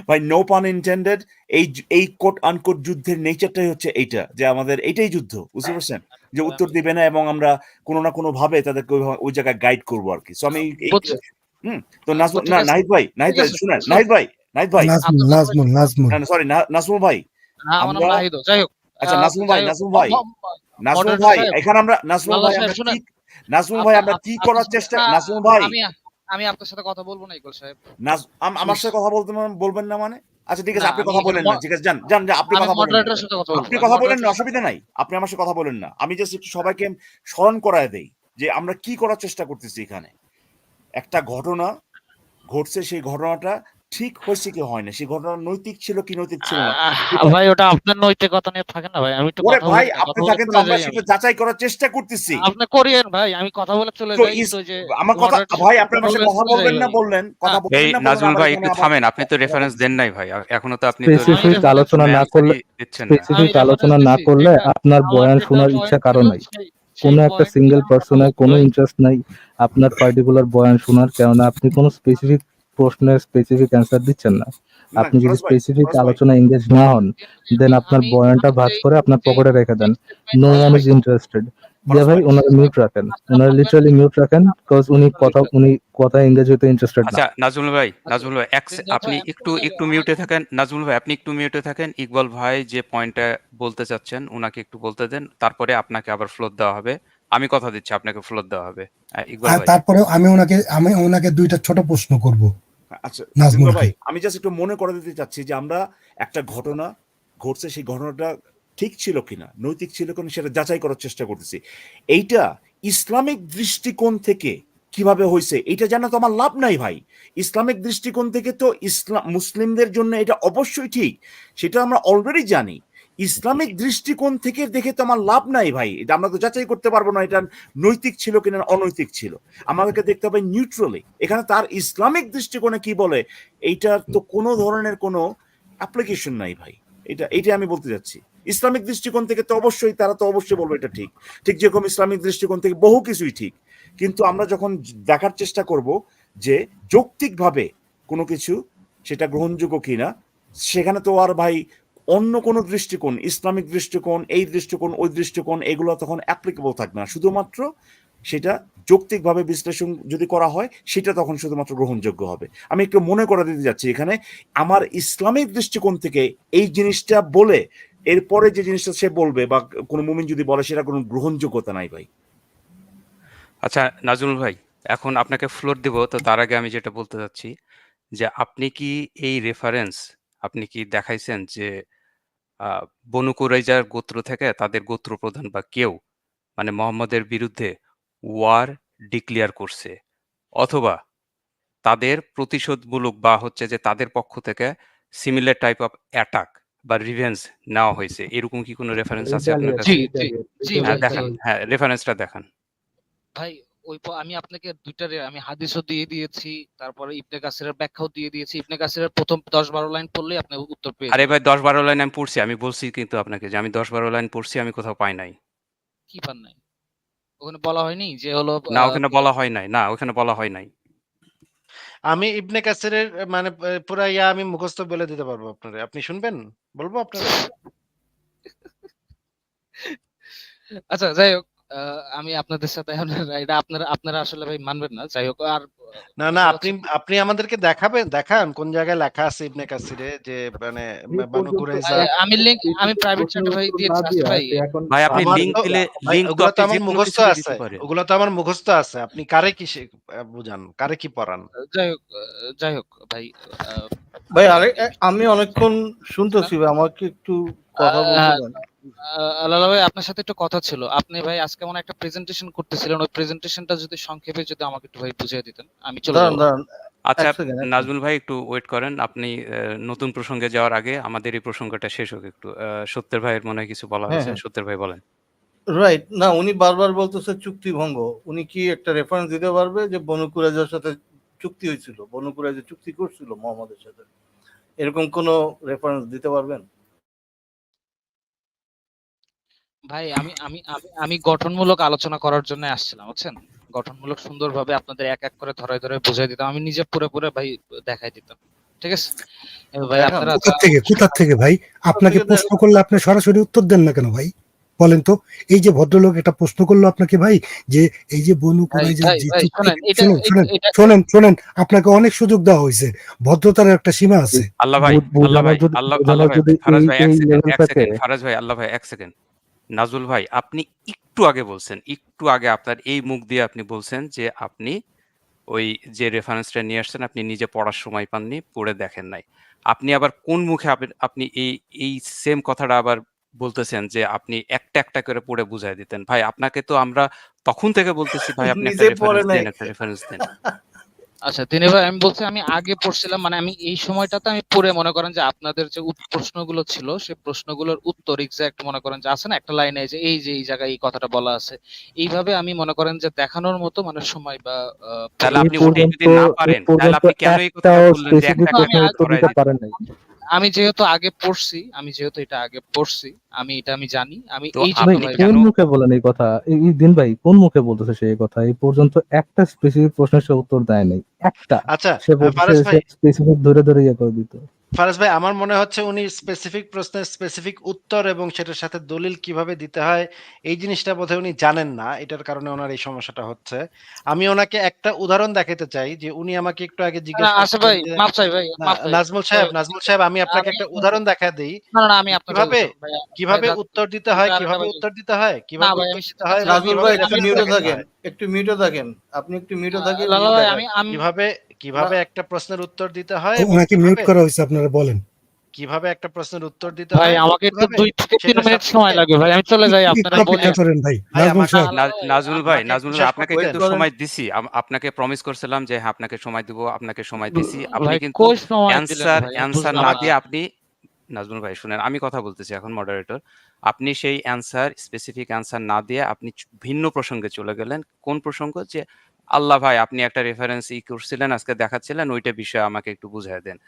ভাই নো পান ইন্টেন্ডেড। এই কোট আনকোট যুদ্ধের নেচারটাই হচ্ছে এইটা, যে আমাদের এইটাই যুদ্ধ, বুঝতে পারছেন? যে উত্তর দিবে না এবং আমরা কোনো না কোনো ভাবে তাদেরকে ওই জায়গায় গাইড করবো আর কি। সো আমি বুঝছি। তো নাজমুল, ঠিক না আছে, নাহিদ ভাই, ঠিক আছে, শুনেন, শুনুন। নাহিদ ভাই, নাজমুল আপনার কথা নাজমুল নাজমুল না সরি, নাজমুল ভাই, না, আমার নাম আমরা নাহিদ। যাই হোক, আচ্ছা নাজমুল ভাই, যাই হোক, নাজমুল মডারেটর ভাই, সাহেব, এখানে আমরা নাজমুল মাল্লা ভাই সাহেব আমরা কি, শুনেন। নাজমুল ভাই আমরা কি করার চেষ্টা, নাজমুল ভাই, আমি আমি আপনার সাথে কথা বলবো না ইকবাল সাহেব। আমার Please। সাথে কথা বলবেন না মানে? আচ্ছা ঠিক আছে, না, আপনি আমি কথা এখানে বলেন না, ঠিক আছে, যান যান যান, আপনি আমি কথা বলেন না, মডারেটরের সাথে কথা বলবো। আপনি আমি কথা বলেন না, মডারেটরের সাথে অসুবিধা নাই, আপনি আমার সাথে কথা বলেন না। আমি জাস্ট একটু সবাইকে স্মরণ করায় দেই যে আমরা কি করার চেষ্টা করতেছি এখানে। একটা ঘটনা ঘটছে, সেই ঘটনাটা ঠিক হয়েছে কি হয় না, সেই ঘটনা নৈতিক ছিল কি নৈতিক ছিল না, এটা ভাই, ওটা আপনার নৈতিকতা নিয়ে থাকে না ভাই। আমি একটু ওরে কথা ভাই, বলে আপনি কথা বলে থাকেন তো, চলে আমরা যাই। আমি সেটা যাচাই করার চেষ্টা করতেছি। আপনি করিয়েন ভাই, আমি কথা বলে চলে তো যাই। একটু ওই যে আমার কথা মডারেটর ভাই, আপনি কথা আমার বলে সাথে কথা চলে যাই বলবেন না ভাই। বললেন, কথা হ্যাঁ, বলবেন এই না বললেন, নাজমুল আবার ভাই এখানে একটু আবার থামেন, আপনি তো কথা রেফারেন্স দেন বলতেছেন। নাই ভাই, এখনো তো আপনি তো আমি স্পেসিফিক রেফারেন্স আলোচনা কোনো না করলে অ্যান্সারই দিচ্ছেন না। আমি স্পেসিফিক রেফারেন্স আলোচনা না দিচ্ছি, করলে যেটা আপনার আমার বয়ান যেটা শোনার ইচ্ছা পয়েন্ট কারো ছিল, নাই। সেই কোনো একটা পয়েন্ট সিঙ্গেল আমি কথা পার্সনের বলছি কোনো ভাই। ইন্টারেস্ট নাই আপনার পার্টিকুলার বয়ান শোনার, কেননা আপনি কোনো স্পেসিফিক প্রশ্নের স্পেসিফিক অ্যান্সার দিচ্ছেন না। না আপনি যদি ফরাজ ভাই, স্পেসিফিক ফরাজ ভাই, আলোচনা এঙ্গেজ না হন, দেন আমি আপনার আমি বয়ানটা আমি ভাঁজ যেই করে আপনার যেই পকেটে রেখে দেন। যেই স্টেটমেন্ট নো ফরাজ ওয়ান ভাই, ইজ ইন্টারেস্টেড। দিয়া ফরাজ ভাই ভাই, ওনারা মিউট রাখেন, আপনারা ওনারা বলবেন লিটারালি মিউট রাখেন, বিকজ উনি কথা এঙ্গেজ হতে ইন্টারেস্টেড না। আচ্ছা আচ্ছা, নাজমুল ভাই দিনদার আপনি ভাই, আমি একটু বলতে একটু আমার মিউটে থাকেন, নাজমুল ভাই আপনি একটু মিউটে থাকেন। ইকবাল ভাই যে পয়েন্টটা বলতে চাচ্ছেন উনাকে একটু বলতে দেন, তারপরে আপনাকে আবার ফ্লোর দেওয়া হবে। আমি কথা দিচ্ছি আপনাকে ফ্লোর দেওয়া হবে। ইকবাল আর ভাই। তারপরেও আমি ওনাকে দুইটা ছোট প্রশ্ন করব আচ্ছা দিলদার নাজমুলকে। ভাই, আমি জাস্ট একটু মনে করে দিতে চাচ্ছি যে আমরা একটা ঘটনা ঘটছে, সেই ঘটনাটা ঠিক ছিল কিনা, নৈতিক ছিল কিনা, সেটা যাচাই করার চেষ্টা করতেছি। এইটা ইসলামিক দৃষ্টিকোণ থেকে কিভাবে হয়েছে এটা জানা তো আমার লাভ নাই ভাই। ইসলামিক দৃষ্টিকোণ থেকে তো মুসলিমদের জন্য এটা অবশ্যই ঠিক, সেটা আমরা অলরেডি জানি। ইসলামিক দৃষ্টিকোণ থেকে দেখে তো আমার লাভ নাই ভাই, এটা আমরা তো যাচাই করতে পারবো না এটা নৈতিক ছিল কিনা অনৈতিক ছিল। আমাদেরকে দেখতে হবে নিউট্রালি, এখানে তার ইসলামিক দৃষ্টিকোণে কি বলে এইটার তো কোনো ধরনের কোনো অ্যাপ্লিকেশন নাই ভাই। এটা আমি বলতে যাচ্ছি, ইসলামিক দৃষ্টিকোণ থেকে তো অবশ্যই তারা তো অবশ্যই বলবে এটা ঠিক, ঠিক যেরকম ইসলামিক দৃষ্টিকোণ থেকে বহু কিছুই ঠিক। কিন্তু আমরা যখন দেখার চেষ্টা করব যে যৌক্তিকভাবে কোনো কিছু সেটা গ্রহণযোগ্য কিনা, সেখানে তো আর ভাই অন্য কোনো দৃষ্টিকোণ, ইসলামিক দৃষ্টিকোণ, এই দৃষ্টিকোণ, ওই দৃষ্টিকোণ, এগুলো তখন অ্যাপ্লিকেবল থাকবে না। শুধুমাত্র সেটা যৌক্তিকভাবে বিশ্লেষণ যদি করা হয়, সেটা তখন শুধুমাত্র গ্রহণযোগ্য হবে। আমি একটু মনে করে দিতে যাচ্ছি, এখানে আমার ইসলামিক দৃষ্টিকোণ থেকে এই জিনিসটা বলে এরপরে যে জিনিসটা সে বলবে বা কোনো মুমিন যদি বলে, সেটা কোনো গ্রহণযোগ্যতা নাই ভাই। আচ্ছা নাজমুল ভাই, এখন আপনাকে ফ্লোর দিব, তো তার আগে আমি যেটা বলতে চাচ্ছি যে আপনি কি এই রেফারেন্স আপনি কি দেখাইছেন যে আহ, বনু কুরাইজার গোত্র থেকে তাদের গোত্র প্রধান বা কেউ মানে মোহাম্মদের বিরুদ্ধে ওয়ার ডিক্লেয়ার করছে, অথবা তাদের প্রতিশোধমূলক বা হচ্ছে যে তাদের পক্ষ থেকে সিমিলার টাইপ অফ অ্যাটাক বা রিভেঞ্জ নেওয়া হয়েছে, এরকম কি কোনো রেফারেন্স আছে আপনার জি কাছে? জি জি হ্যাঁ ভাই, জি দেখান, হ্যাঁ রেফারেন্সটা দেখান। ভাই। আমি আপনাকে দুইটারে আমি হাদিসও দিয়ে দিয়েছি, তারপরে ইবনে কাসিরের ব্যাখ্যাও দিয়ে দিয়েছি। ইবনে কাসিরের প্রথম 10-12 লাইন পড়লেই আপনি উত্তর পেয়ে আরে যাবেন। ভাই 10-12 লাইন আমি পড়ছি, আমি বলছি কিন্তু আপনাকে যে আমি 10-12 লাইন পড়ছি, আমি কোথাও পাই নাই। কি পান নাই? ওখানে বলা হয়নি যে হলো না ওখানে বলা হয় নাই, না ওখানে বলা হয় নাই। আমি ইবনে কাসিরের মানে পুরা আমি মুখস্থ বলে দিতে পারবো আপনারে। আপনি শুনবেন? বলবো আপনারে? আচ্ছা, যাই হোক, আমি আপনাদের সাথে এখন এটা আপনারা আপনারা আসলে ভাই মানবেন না। যাই হোক, আর না, না, বিষয় আপনি হচ্ছে আপনি আমাদেরকে দেখান কোন জায়গায় লেখা আছে ইবনে কাসিরে যে মানে বানু কুরাইজা। আমি প্রাইভেট চ্যাটে ভাই দিয়েছি, আসিফ ভাই। ভাই আপনি আমার লিংক তো দিলে, ভাই লিংক তো ওগুলা তো আপনি যে আমার কোনো মুখস্থ কিছুতে আছে। দিতে পারেন। ওগুলা তো আমার মুখস্থ আছে। আপনি কারে কি বুঝান? কারে কি পড়ান? যাই হোক ভাই, আহ, ভাই আমি অনেকক্ষণ শুনতেছি শুনেন। ভাই, আমাকে একটু কথা বলতে আহ, দেন। লালা ভাই, আপনার সাথে একটু কথা ছিল। আপনি ভাই আজকে মনে হয় একটা প্রেজেন্টেশন করতেছিলেন, ওই প্রেজেন্টেশনটা যদি সংক্ষেপে যদি আমাকে একটু ভাই বুঝিয়ে দিতেন, আমি চলে দাঁড়ান যাবো। দাঁড়ান আচ্ছা এক সেকেন্ড। নাজমুল ভাই একটু ওয়েট করেন, আপনি নতুন প্রসঙ্গে যাওয়ার আগে আমাদের এই প্রসঙ্গটা শেষ হোক একটু। সত্যের ভাইয়ের মনে হয় কিছু বলা হ্যাঁ হয়েছে, হ্যাঁ, সত্যের ভাই বলেন। রাইট। না উনি বারবার বলতেছে চুক্তি ভঙ্গ। উনি কি একটা রেফারেন্স দিতে পারবে যে বনু কুরাইজার সাথে চুক্তি হয়েছিল, বনু কুরাইজা চুক্তি করছিল মোহাম্মদের সাথে, এরকম কোনো রেফারেন্স দিতে পারবেন? ভাই আমি গঠনমূলক আলোচনা করার জন্য আসছিলাম, বুঝছেন? গঠনমূলক সুন্দরভাবে আপনাদের এক এক করে ধরে ধরে বুঝাই দিতাম, আমি নিজে পুরো পুরো ভাই দেখাই দিতাম, ঠিক আছে? এবার ভাই দেখান আপনারা কোথার থেকে ভাই? আপনাকে থেকে প্রশ্ন করলে আপনি সরাসরি উত্তর দেন না কেন ভাই? বলেন তো। এই যে ভদ্রলোক একটা প্রশ্ন করলো আপনাকে ভাই, যে এই যে বনু ভাই কুরাইজার ভাই যে ভাই চুক্তি, শোনেন, এটা শুনেন এটা শুনেন এটা শোনেন, আপনাকে অনেক সুযোগ দেওয়া হয়েছে, ভদ্রতার একটা সীমা আছে। আল্লাহ ভাই, আল্লাহ ভাই, আল্লাহ বোঝানোর ভাই, যদি ফারাজ এই ভাই এই লেভেল এক থাকে, সেকেন্ড, ফারাজ ভাই, আল্লাহ ভাই, এক সেকেন্ড। নাজুল ভাই, আপনি একটু আগে বলছেন, একটু আগে আপনার এই মুখ দিয়ে আপনি বলছেন যে আপনি ওই যে রেফারেন্সটা নিয়ে আসছেন আপনি নিজে পড়ার সময় পাননি, পড়ে দেখেন নাই। আপনি আবার কোন মুখে আপনি এই সেম কথাটা আবার বলতেছেন যে আপনি একটা একটা করে পড়ে বুঝাই দিতেন? ভাই আপনাকে তো আমরা তখন থেকে বলতেছি ভাই আপনি একটা নিজে পড়ে রেফারেন্স নাই। দেন, একটা রেফারেন্স দেন। আচ্ছা দিনে ভাই, আমি বলছি আমি আগে পড়ছিলাম, মানে আমি এই সময়টাতে আমি পড়ে মনে করেন যে আপনাদের যে প্রশ্নগুলো ছিল সেই প্রশ্নগুলোর উত্তর এক্সাক্ট মনে করেন যে আছে না একটা লাইনে যে এই জায়গায় এই কথাটা বলা আছে, এইভাবে আমি মনে করেন যে দেখানোর মতো মানে সময় বা তাহলে এই আপনি ওটাই পর্যন্ত যদি না পারেন, তাহলে পর্যন্ত আপনি কেন এই কথাটা একটাও বললেন যে একটা স্পেসিফিক না, একটা আমি প্রশ্নের করে উত্তর ধরায় দিতে দিতে? পারেন নাই। আমি যেহেতু আগে পড়ছি, আমি এটা আমি জানি, আমি তো এই জন্য ভাই আপনি ভাই কেন কোন মুখে বলেন এই কথা? এই দিন ভাই কোন মুখে বলতেছে সে এই কথা? এই পর্যন্ত একটা স্পেসিফিক প্রশ্নের সে উত্তর দেয় নাই, একটা। আচ্ছা, সে বলতেছে ফারাজ সে ভাই, স্পেসিফিক ধরে ধরে ইয়ে করে দিত। ফারাজ ভাই, আমার মনে হচ্ছে উনি স্পেসিফিক প্রশ্নের স্পেসিফিক উত্তর এবং সেটার সাথে দলিল কিভাবে দিতে হয় এই জিনিসটা বোধহয় উনি জানেন না, এটার কারণে ওনার এই সমস্যাটা হচ্ছে। আমি ওনাকে একটা উদাহরণ দেখাতে চাই যে উনি আমাকে একটু আগে না জিজ্ঞেস আশা করছিলেন ভাই যে মাপ চাই ভাই, মাপ চাই। নাজমুল সাহেব, আমি আপনাকে আমি একটা উদাহরণ দেখা দিই না আমি যে আপনাকে বলছি ভাই, ভাই কিভাবে উত্তর দিতে হয়, কিভাবে উত্তর দিতে হয়, না কিভাবে ভাই উত্তর আমি দিতে হয় এবং শিখাচ্ছি, নাজমুল কিভাবে ভাই একটু আমি রেফারেন্স মিউটে দেখাতে থাকেন, হয়। একটু মিউটে থাকেন, আপনি একটু মিউটে থাকেন, লালা মিউট ভাই দেখান। আমি কিভাবে কিভাবে না, একটা প্রশ্নের উত্তর দিতে হয় এবং ওনাকে মিউট করা হয়েছে, আপনারা বলেন। কিভাবে একটা প্রশ্নের উত্তর দিতে ভাই হয় এবং আমাকে একটু কিভাবে 2 থেকে 3 সেটার মিনিট সময় সাপেক্ষে লাগবে ভাই, আমি চলে যাই, একটু আপনারা অপেক্ষা বলেন। করেন ভাই, ভাই নাজমুল আমাকে সাহেব। লালা ভাই নাজমুল আমাকে একটু ভাই, শেষ আপনাকে করতে ওয়েট কিন্তু দেন। করেন। সময় দিছি। আপনাকে প্রমিস করছিলাম যে হ্যাঁ আপনাকে সময় দিব, আপনাকে সময় দিছি। আপনি ভাই কিন্তু কই সময় দিলেন অ্যান্সার ভাই, আমি অ্যান্সার বুঝলাম না না। দিয়ে আপনি, নাজমুল ভাই শুনেন, আমি কথা বলতেছি এখন মডারেটর। আপনি সেই অ্যান্সার, স্পেসিফিক অ্যান্সার না দিয়ে আপনি ভিন্ন প্রসঙ্গে চলে গেলেন। কোন প্রসঙ্গ? যে আল্লাহ ভাই আপনি একটা রেফারেন্স করছিলেন, আজকে দেখাচ্ছিলেন, ওইটা বিষয়ে আমাকে একটু বুঝায় দেন।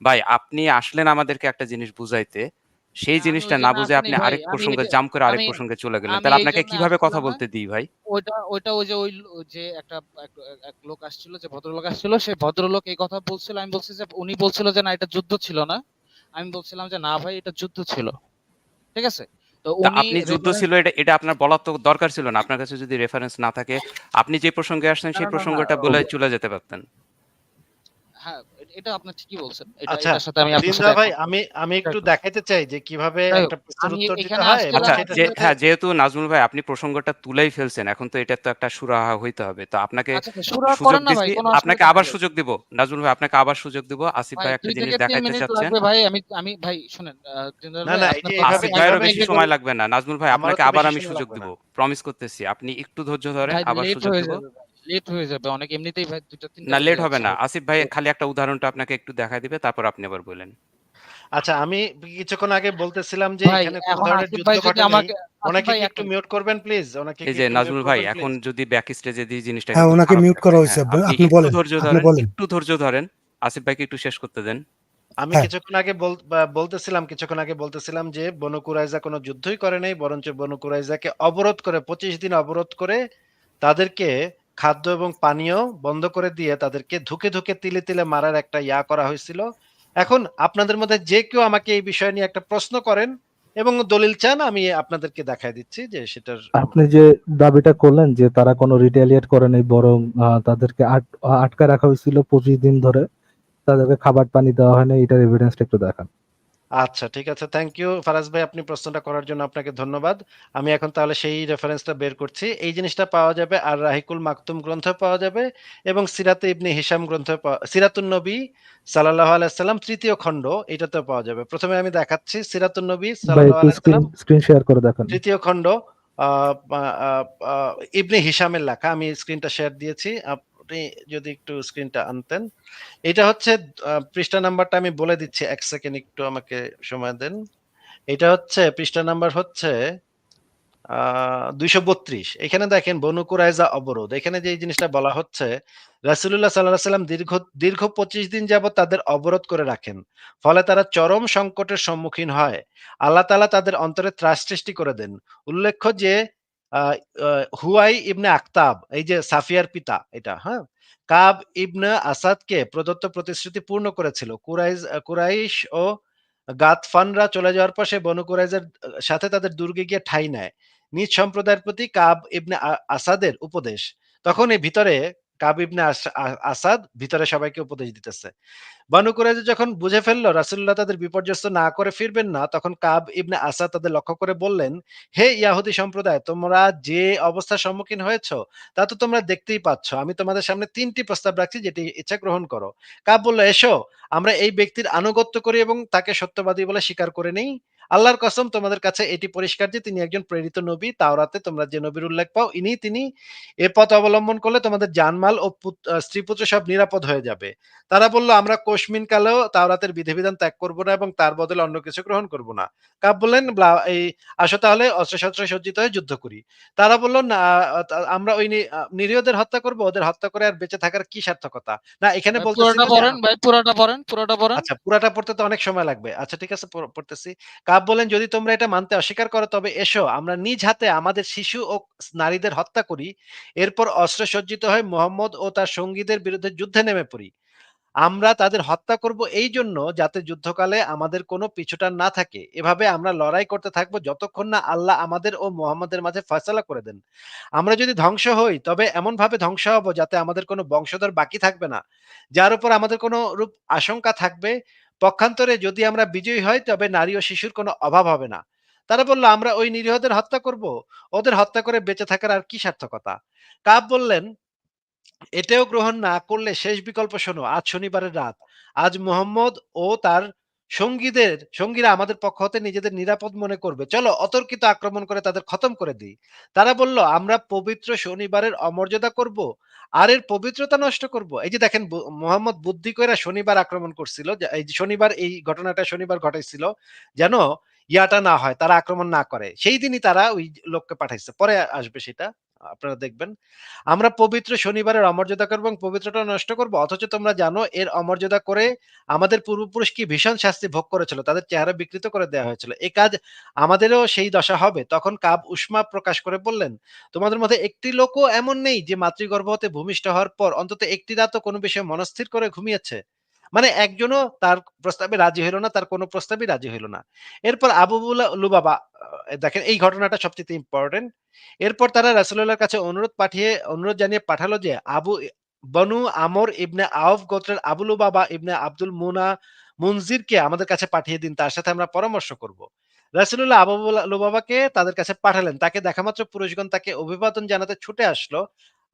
ভাই আপনি আসলেন আমাদেরকে একটা জিনিস বুঝাইতে, সেই হ্যাঁ, আমি জিনিসটা ওই না জন্য বুঝে আসিনি আপনি ভাই, আরেক আমি প্রসঙ্গে এটা জাম্প করে আরেক আমি প্রসঙ্গে চলে গেলেন। আমি তাহলে এই আপনাকে জন্য কিভাবে কথা আসছিলাম না। বলতে দিই ভাই? ওইটা ওই যে ওই যে একটা এক লোক আসছিল, যে ভদ্রলোক আসছিল, সেই ভদ্রলোক এই কথা বলছিল, আমি বলছি যে উনি বলছিল যে না এটা যুদ্ধ ছিল না, আমি বলছিলাম যে না ভাই এটা যুদ্ধ ছিল, ঠিক আছে? তো তা উনি আপনি যুদ্ধ রেফারেন্স ছিল এটা এটা আপনার বলার তো দরকার ছিল না। আপনার কাছে যদি রেফারেন্স না থাকে, আপনি যে প্রসঙ্গে আসছেন না সেই না না না প্রসঙ্গটা বলে চলে যেতে পারতেন। হ্যাঁ, এটা আপনি ঠিকই বলছেন, এটা আচ্ছা, এটার সাথে আমি আপনার দিনদা সাথে ভাই, একমত। আমি একটু যাই হোক, দেখাইতে চাই যে কিভাবে যাই হোক, একটা প্রশ্নের আমি উত্তর দিতে এখানে হয় এবং আসছিলাম আচ্ছা, সেটার আপনাদের সাথে হ্যাঁ, যেহেতু নাজমুল ভাই আপনি প্রসঙ্গটা তুলেই ফেলছেন, এখন তো এটা তো একটা সুরাহা হইতে হবে। তো আপনাকে আচ্ছা শুরু সুযোগ করেন না ভাই, দিছি, কোনো আপনাকে অসুবিধা আবার নেই। সুযোগ দিব। নাজমুল ভাই আপনাকে আবার সুযোগ দিব। আসিফ ভাই ভাই একটা দুই জিনিস থেকে তিন দেখাইতে মিনিট চাচ্ছেন। লাগবে ভাই, আমি ভাই শুনেন, জিন্দাল না ভাই না, এই আপনার যে কথা এভাবে আসিফ ভাইয়েরও এইভাবে বেশি এগিয়ে সময় লাগবে না। নাজমুল ভাই আমারও আপনাকে তো আবার বেশি আমি সময় সুযোগ লাগবে দিব। না। প্রমিস করতেছি। আপনি একটু ধৈর্য ধরেন, ভাই আবার লেট সুযোগ হয়ে দিব। যাবে ভাই, লেট হয়ে যাবে অনেক, এমনিতেই ভাই 2টা 3টা না বেজে লেট হবে যাচ্ছে। না। আসিফ ভাই খালি একটা উদাহরণটা আপনাকে একটু দেখায় দিবে, তারপর আপনি আবার বলেন। আচ্ছা, আমি কিছুক্ষণ আগে বলতেছিলাম যে ভাই এখানে কোনো এখন ধরনের আসিফ যুদ্ধ ভাই যদি ঘটে নাই। আমাকে, আসিফ ওনাকে ভাই কি এক একটু মিনিট। মিউট করবেন প্লিজ? ওনাকে এই কি যে একটু মিউট নাজমুল ভাই করবেন এখন প্লিজ? যদি ব্যাক স্টেজে দিয়ে জিনিসটা হ্যাঁ, কিন্তু ওনাকে খারাপ মিউট করা দেখায়। হয়েছে, হ্যাঁ, আপনি আপনি একটু বলেন, ধৈর্য আপনি ধরেন, বলেন। একটু ধৈর্য ধরেন। আসিফ ভাইকে একটু শেষ করতে দেন। আমি হ্যাঁ, কিছুক্ষণ আগে বলতেছিলাম যে বনু কুরাইজা কোনো যুদ্ধই করে নাই, বরঞ্চ বনু কুরাইজাকে অবরোধ করে 25 দিন অবরোধ করে তাদেরকে খাদ্য এবং পানীয় বন্ধ করে দিয়ে তাদেরকে ধুকে ধুকে তিলে তিলে মারার একটা করা হয়েছিল। এখন আপনাদের মধ্যে যে কেউ আমাকে এই বিষয় নিয়ে একটা প্রশ্ন করেন এবং দলিল চান, আমি আপনাদেরকে দেখায় দিচ্ছি যে সেটার আপনি যে দাবিটা করলেন যে তারা কোনো রিটেলিয়েট করে নাই, বরং তাদেরকে আটকা রাখা হয়েছিল 25 দিন ধরে, তাদেরকে খাবার পানি দেওয়া হয়নি, এটার এভিডেন্সটা একটু দেখান। আচ্ছা, ঠিক আছে। থ্যাংক ইউ ফারাজ ভাই, আপনি প্রশ্নটা করার জন্য আপনাকে ধন্যবাদ। আমি এখন তাহলে সেই রেফারেন্সটা বের করছি। এই জিনিসটা পাওয়া যাবে আর রাহিকুল মাকতুম গ্রন্থে পাওয়া যাবে এবং সিরাতে ইবনে হিশাম গ্রন্থে সিরাতুন নবী সাল্লাল্লাহু আলাইহি সাল্লাম ৩য় খণ্ড, এটাতেও পাওয়া যাবে। প্রথমে আমি দেখাচ্ছি সিরাতুন নবী ভাই সাল্লাল্লাহু একটু আলাইহি স্ক্রিন সাল্লাম স্ক্রিন শেয়ার করে দেখান। ৩য় খণ্ড, আ আ আ ইবনে হিশামের লেখা। আমি স্ক্রিনটা শেয়ার দিয়েছি। আপনি যদি একটু স্ক্রিনটা আনতেন। এটা হচ্ছে পৃষ্ঠা নাম্বারটা আমি বলে দিচ্ছি। ১ সেকেন্ড একটু আমাকে সময় দেন। এটা হচ্ছে পৃষ্ঠা নাম্বার হচ্ছে 232 এখানে দেখেন বনু কুরাইজা অবরোধ। এখানে যে এই জিনিসটা বলা হচ্ছে, রাসূলুল্লাহ সাল্লাল্লাহু আলাইহি সাল্লাম দীর্ঘ 25 দিন যাবৎ তাদের অবরোধ করে রাখেন। ফলে তারা চরম সংকটের সম্মুখীন হয়। আল্লাহ তাআলা তাদের অন্তরে ত্রাস সৃষ্টি করে দেন। উল্লেখ্য যে আ আ হুয়াই ইবনে আখতাব, এই যে সাফিয়ার পিতা এটা, হ্যাঁ? কাব ইবনে আসাদকে প্রদত্ত প্রতিশ্রুতি পূর্ণ করেছিল। কুরাইশ ও গাতফানরা চলে যাওয়ার পর সে বনু কুরাইজার সাথে তাদের দুর্গে গিয়ে ঠাঁই নেয়। নিজ সম্প্রদায়ের প্রতি কাব ইবনে আসাদের উপদেশ। তখন এই ভিতরে কাব ইবনে আসাদ ভিতরে সবাইকে উপদেশ দিতেছে। বানু কুরাইজা যখন বুঝে ফেলল রাসূলুল্লাহ তাদের বিপর্যস্ত না করে ফিরবেন না, তখন কাব ইবনে আসাদ তাদের লক্ষ্য করে বললেন, হে ইয়াহুদী সম্প্রদায়, তোমরা যে অবস্থার সম্মুখীন হয়েছো তা তো তোমরা দেখতেই পাচ্ছ। আমি তোমাদের সামনে 3টি প্রস্তাব রাখছি, যেটি ইচ্ছা গ্রহণ করো। কাব বলল, এসো আমরা এই ব্যক্তির আনুগত্য করি এবং তাকে সত্যবাদী বলে স্বীকার করে নেই। আল্লাহর কসম, তোমাদের কাছে এটি পরিষ্কার যে তিনি একজন প্রেরিত নবী। তাওরাতে তোমরা যে নবীর উল্লেখ পাও তিনি। এ পথ অবলম্বন করলে তোমাদের জানমাল ও স্ত্রী পুত্র সব নিরাপদ হয়ে যাবে। তারা বলল, আমরা কোশমিন কালেও তাওরাতের বিধিবিধান ত্যাগ করব না এবং তার বদলে অন্য কিছু গ্রহণ করব না। কাব বললেন, আসো তাহলে অস্ত্রশস্ত্রে সজ্জিত হয়ে যুদ্ধ করি। তারা বলল, না, আমরা ওই নিরীহদের হত্যা করব, ওদের হত্যা করে আর বেঁচে থাকার কি সার্থকতা। না, এখানে ভাই বলতেছিল পুরোটা যে পড়েন, ভাই পুরোটা পড়েন, পুরোটা পড়েন। আচ্ছা, পুরাটা পড়তে তো অনেক সময় লাগবে। আচ্ছা ঠিক আছে, পড়তেছি। কাব বলেন, যদি তোমরা এটা মানতে অস্বীকার করো তবে এসো আমরা নিজ হাতে আমাদের শিশু ও নারীদের হত্যা করি। এরপর অস্ত্র সজ্জিত হয়ে মুহাম্মদ ও তার সঙ্গীদের বিরুদ্ধে যুদ্ধে নেমে পড়ি। আমরা তাদের হত্যা করব এই জন্য যাতে যুদ্ধকালে আমাদের কোনো পিছুটান না থাকে। এভাবে আমরা লড়াই করতে থাকবো যতক্ষণ না আল্লাহ আমাদের ও মুহাম্মাদের মাঝে ফয়সালা করে দেন। আমরা যদি ধ্বংস হই তবে এমন ভাবে ধ্বংস হব যাতে আমাদের কোনো বংশধর বাকি থাকবে না, যার উপর আমাদের কোনো রূপ আশঙ্কা থাকবে। পক্ষান্তরে যদি আমরা বিজয়ী হই তবে নারী ও শিশুর কোনো অভাব হবে না। তারা বলল, আমরা ওই নিরীহদের হত্যা করব, ওদের হত্যা করে বেঁচে থাকার আর কি সার্থকতা। কাব বললেন, এটাও গ্রহণ না করলে শেষ বিকল্প শোনো। আজ শনিবারের রাত। আজ মুহাম্মদ ও তার সঙ্গীরা আমাদের পক্ষ হতে নিজেদের নিরাপদ মনে করবে। চলো অতর্কিত আক্রমণ করে তাদের খতম করে দিই। তারা বলল, আমরা পবিত্র শনিবারের অমর্যাদা করব আর এর পবিত্রতা নষ্ট করব। এই যে দেখেন, মুহাম্মদ বুদ্ধি কইরা শনিবার আক্রমণ করছিল। এই যে শনিবার, এই ঘটনাটা শনিবার ঘটাইছিল যেন ইয়াটা না হয়, তারা আক্রমণ না করে। সেই দিনই তারা ওই লোককে পাঠাইছে। পরে আসবে সেটা, আপনারা দেখবেন। আমরা পবিত্র শনিবারের অমর্যাদা করব এবং পবিত্রতা নষ্ট করব, অথচ তোমরা জানো এর অমর্যাদা করে আমাদের পূর্বপুরুষ কি ভীষণ শাস্তি ভোগ করেছিল, তাদের চেহারা বিকৃত করে দেওয়া হয়েছিল। এই কাজ আমাদেরও সেই দশা হবে। তখন কাব উষ্মা প্রকাশ করে বললেন, তোমাদের মধ্যে একটি লোকও এমন নেই যে মাতৃগর্ভ হতে ভূমিষ্ঠ হওয়ার পর অন্তত একটি রাতও কোনো বিষয়ে মনস্থির করে ঘুমিয়েছে। মানে একজনও তার প্রস্তাবে রাজি হইল না, তার কোনো প্রস্তাবই রাজি হইল না। এরপর আবু লুবাবা, দেখেন এই ঘটনাটা সবচেয়ে ইম্পর্টেন্ট। এরপর তারা রাসূলুল্লাহর কাছে অনুরোধ জানিয়ে পাঠালো যে বনু আমর ইবনে আউফ গোত্রের আবু লুবাবা ইবনে আব্দুল মুনজিরকে আমাদের কাছে পাঠিয়ে দিন, তার সাথে আমরা পরামর্শ করব। রাসূলুল্লাহ আবু লুবাবাকে তাদের কাছে পাঠালেন। তাকে দেখামাত্র পুরুষগণ তাকে অভিবাদন জানাতে ছুটে আসলো,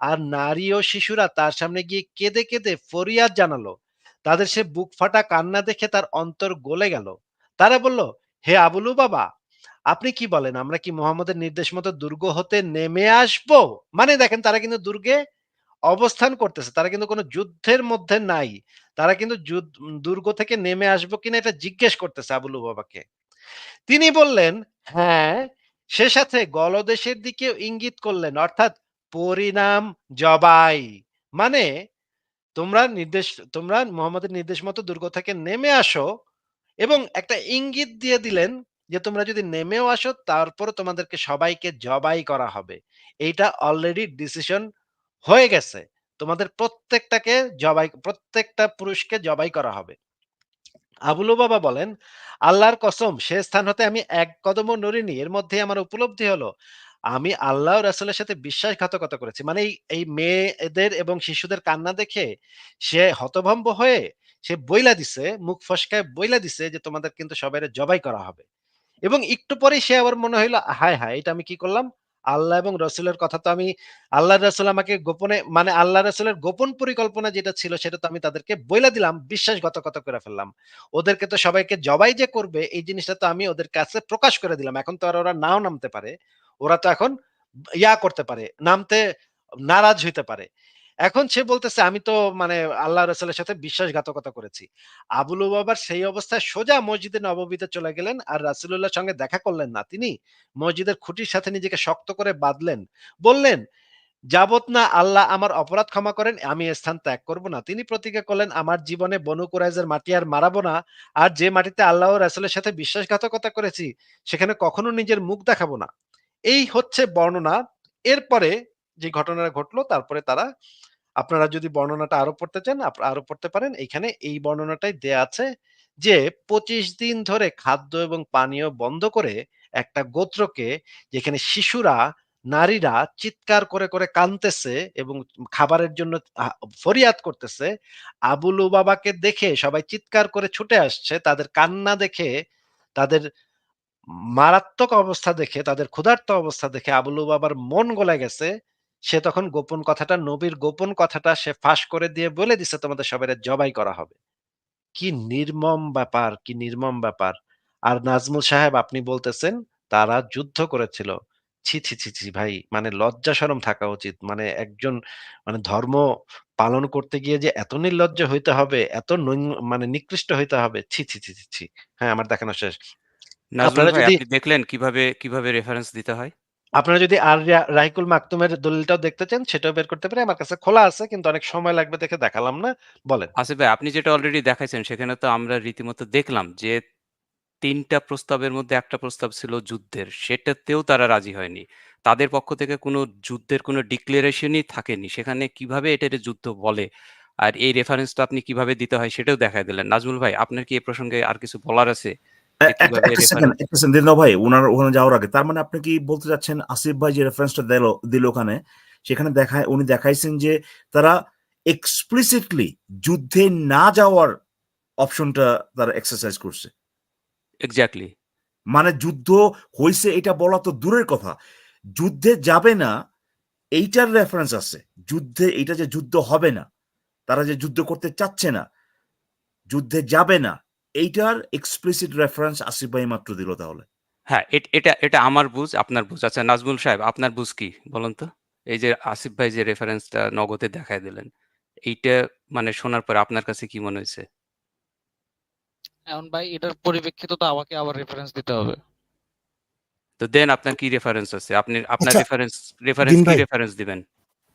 আর নারী ও শিশুরা তার সামনে গিয়ে কেঁদে কেঁদে ফরিয়াদ জানালো। তাদের সে বুক ফাটা কান্না দেখে তার অন্তর গলে গেল। তারা বলল, হে আবু লুবাবা, আপনি কি বলেন, আমরা কি মুহাম্মদের নির্দেশ মতো দুর্গ হতে নেমে আসব? মানে দেখেন, তারা কিন্তু দুর্গে অবস্থান করতেছে, তারা কিন্তু কোনো যুদ্ধের মধ্যে নাই। তারা কিন্তু দুর্গ থেকে নেমে আসবো কিনা এটা জিজ্ঞেস করতেছে আবু লুবাবাকে। তিনি বললেন, হ্যাঁ। সে সাথে গলদেশের দিকেও ইঙ্গিত করলেন, অর্থাৎ পরিণাম জবাই। মানে তোমরা মুহাম্মদের নির্দেশ মতো দুর্গ থেকে নেমে আসো, এবং একটা ইঙ্গিত দিয়ে দিলেন যে তোমরা যদি নেমেও আসো তারপর তোমাদেরকে সবাইকে জবাই করা হবে। এইটা অলরেডি ডিসিশন হয়ে গেছে। তোমাদের প্রত্যেকটা পুরুষকে জবাই করা হবে। আবু লুবাবা বলেন, আল্লাহর কসম, সে স্থান হতে আমি এক কদমও নড়িনি। এর মধ্যেই আমার উপলব্ধি হলো আমি আল্লাহ ও রাসূলের সাথে বিশ্বাসঘাতকতা করেছি। মানে এই মেয়েদের এবং শিশুদের কান্না দেখে সে হতভম্ব হয়ে সে বইলা দিছে, মুখ ফসকায় বইলা দিছে যে তোমাদের কিন্তু সবাইরে জবাই করা হবে। এবং একটু পরেই সে আবার মনে হইলো, হায় হায়, এটা আমি কি করলাম? আল্লাহ এবং রসুলের কথা তো আমি, আল্লাহর রাসূল আমাকে গোপনে, মানে আল্লাহ রাসূলের গোপন পরিকল্পনা যেটা ছিল সেটা তো আমি তাদেরকে বইলা দিলাম, বিশ্বাসঘাতকতা করে ফেললাম। ওদেরকে তো সবাইকে জবাই যে করবে এই জিনিসটা তো আমি ওদের কাছে প্রকাশ করে দিলাম। এখন তো আর ওরা নাও নামতে পারে। ওরা তো এখন করতে পারে, নামতে নারাজ হইতে পারে। এখন সে বলতেছে আমি তো মানে আল্লাহ রাসূলের সাথে বিশ্বাসঘাতকতা করেছি। আবু লুবাবার সেই অবস্থায় সোজা মসজিদে নববীতে চলে গেলেন আর রাসূলুল্লাহর সঙ্গে দেখা করলেন না। তিনি মসজিদের খুঁটির সাথে নিজেকে শক্ত করে বাঁধলেন। বললেন, যাবত না আল্লাহ আমার অপরাধ ক্ষমা করেন আমি এ স্থান ত্যাগ করব না। তিনি প্রতিজ্ঞা করলেন আমার জীবনে বনু কুরাইজার মাটি আর মারাবো না। আর যে মাটিতে আল্লাহ ও রাসূলের সাথে বিশ্বাসঘাতকতা করেছি সেখানে কখনো নিজের মুখ দেখাবো না। এই হচ্ছে বর্ণনা। এরপরে যে ঘটনাটা ঘটলো তারপরে তারা, আপনারা যদি বর্ণনাটা আরো পড়তে চান আরো পড়তে পারেন। এইখানে এই বর্ণনাটাই দেয়া আছে যে ২৫ দিন ধরে খাদ্য এবং পানীয় বন্ধ করে একটা গোত্রকে, যেখানে শিশুরা, নারীরা চিৎকার করে করে কাঁদতেছে এবং খাবারের জন্য ফরিয়াদ করতেছে। আবু লুবাবাকে দেখে সবাই চিৎকার করে ছুটে আসছে। তাদের কান্না দেখে, তাদের মারাত্মক অবস্থা দেখে, তাদের ক্ষুধার্ত অবস্থা দেখে আবু লুবাবার মন গলে গেছে। সে তখন গোপন কথাটা, নবীর গোপন কথাটা সে ফাঁস করে দিয়ে বলে দিছে তোমাদের সবাইরে জবাই করা হবে। কি নির্মম ব্যাপার, কি নির্মম ব্যাপার। আর নাজমুল সাহেব আপনি বলতেছেন তারা যুদ্ধ করেছিল। ছি, ছি, ছি, ছি ভাই, মানে লজ্জা শরম থাকা উচিত। মানে একজন মানে ধর্ম পালন করতে গিয়ে যে এত নির্লজ্জ হইতে হবে, এত মানে নিকৃষ্ট হইতে হবে। ছি, ছি, ছি, ছি, ছি। হ্যাঁ, আমার দেখানো শেষ। নাজমুল আপনারা ভাই যদি আপনি দেখলেন কিভাবে রেফারেন্স দিতে হয়? আপনারা যদি আর রাহিকুল মাকতুমের দলিলটাও দেখতে চান সেটাও বের করতে পারি। আমার কাছে খোলা আছে কিন্তু অনেক সময় লাগবে দেখে দেখালাম না। বলেন। আসিফ ভাই আপনি যেটা অলরেডি দেখাইছেন সেখানে তো আমরা রীতিমতো দেখলাম যে ৩ টা প্রস্তাবের মধ্যে একটা প্রস্তাব ছিল যুদ্ধের। সেটাতেও তারা রাজি হয়নি। তাদের পক্ষ থেকে কোনো যুদ্ধের কোনো ডিক্লারেশনই থাকেনি। সেখানে কিভাবে এটারে যুদ্ধ বলে? আর এই রেফারেন্সটা আপনি কিভাবে দিতে হয় সেটাও দেখায় দিলেন। নাজমুল ভাই আপনার কি এ প্রসঙ্গে আর কিছু বলার আছে? যে একটা কিভাবে একটা সেকেন্ড রেফারেন্স একটা সেকেন্ড দিন ভাই, ওনার ওখানে যাওয়ার আগে তার মানে আপনি কি বলতে চাচ্ছেন আসিফ ভাই যে রেফারেন্সটা দিল ওখানে, সেখানে উনি দেখাইছেন যে তারা এক্সপ্লিসিটলি যুদ্ধে না যাওয়ার অপশনটা তারা এক্সারসাইজ করছে। এক্সাক্টলি। মানে যুদ্ধ হইছে এটা বলা তো দূরের কথা, যুদ্ধে যাবে না এইটার রেফারেন্স আছে। যুদ্ধে এটা যে যুদ্ধ হবে না, তারা যে যুদ্ধ করতে চাচ্ছে না, যুদ্ধে যাবে না, এইটার এক্সপ্লিসিট রেফারেন্স আসিফ ভাই মাত্র দিল তাহলে। হ্যাঁ, এটা আমার বুঝ, আপনার বুঝ। আচ্ছা নাজমুল সাহেব আপনার বুঝ কি বলুন তো? এই যে আসিফ ভাই যে রেফারেন্সটা নগদে দেখায় দিলেন, এইটা মানে শোনার পরে আপনার কাছে কি মনে হইছে? এখন ভাই এটার পরিপ্রেক্ষিতে তো আমাকে আবার রেফারেন্স দিতে হবে। তো দেন আপনার কি রেফারেন্স আছে? আপনার আচ্ছা, রেফারেন্স দিন কি ভাই, রেফারেন্স দিবেন?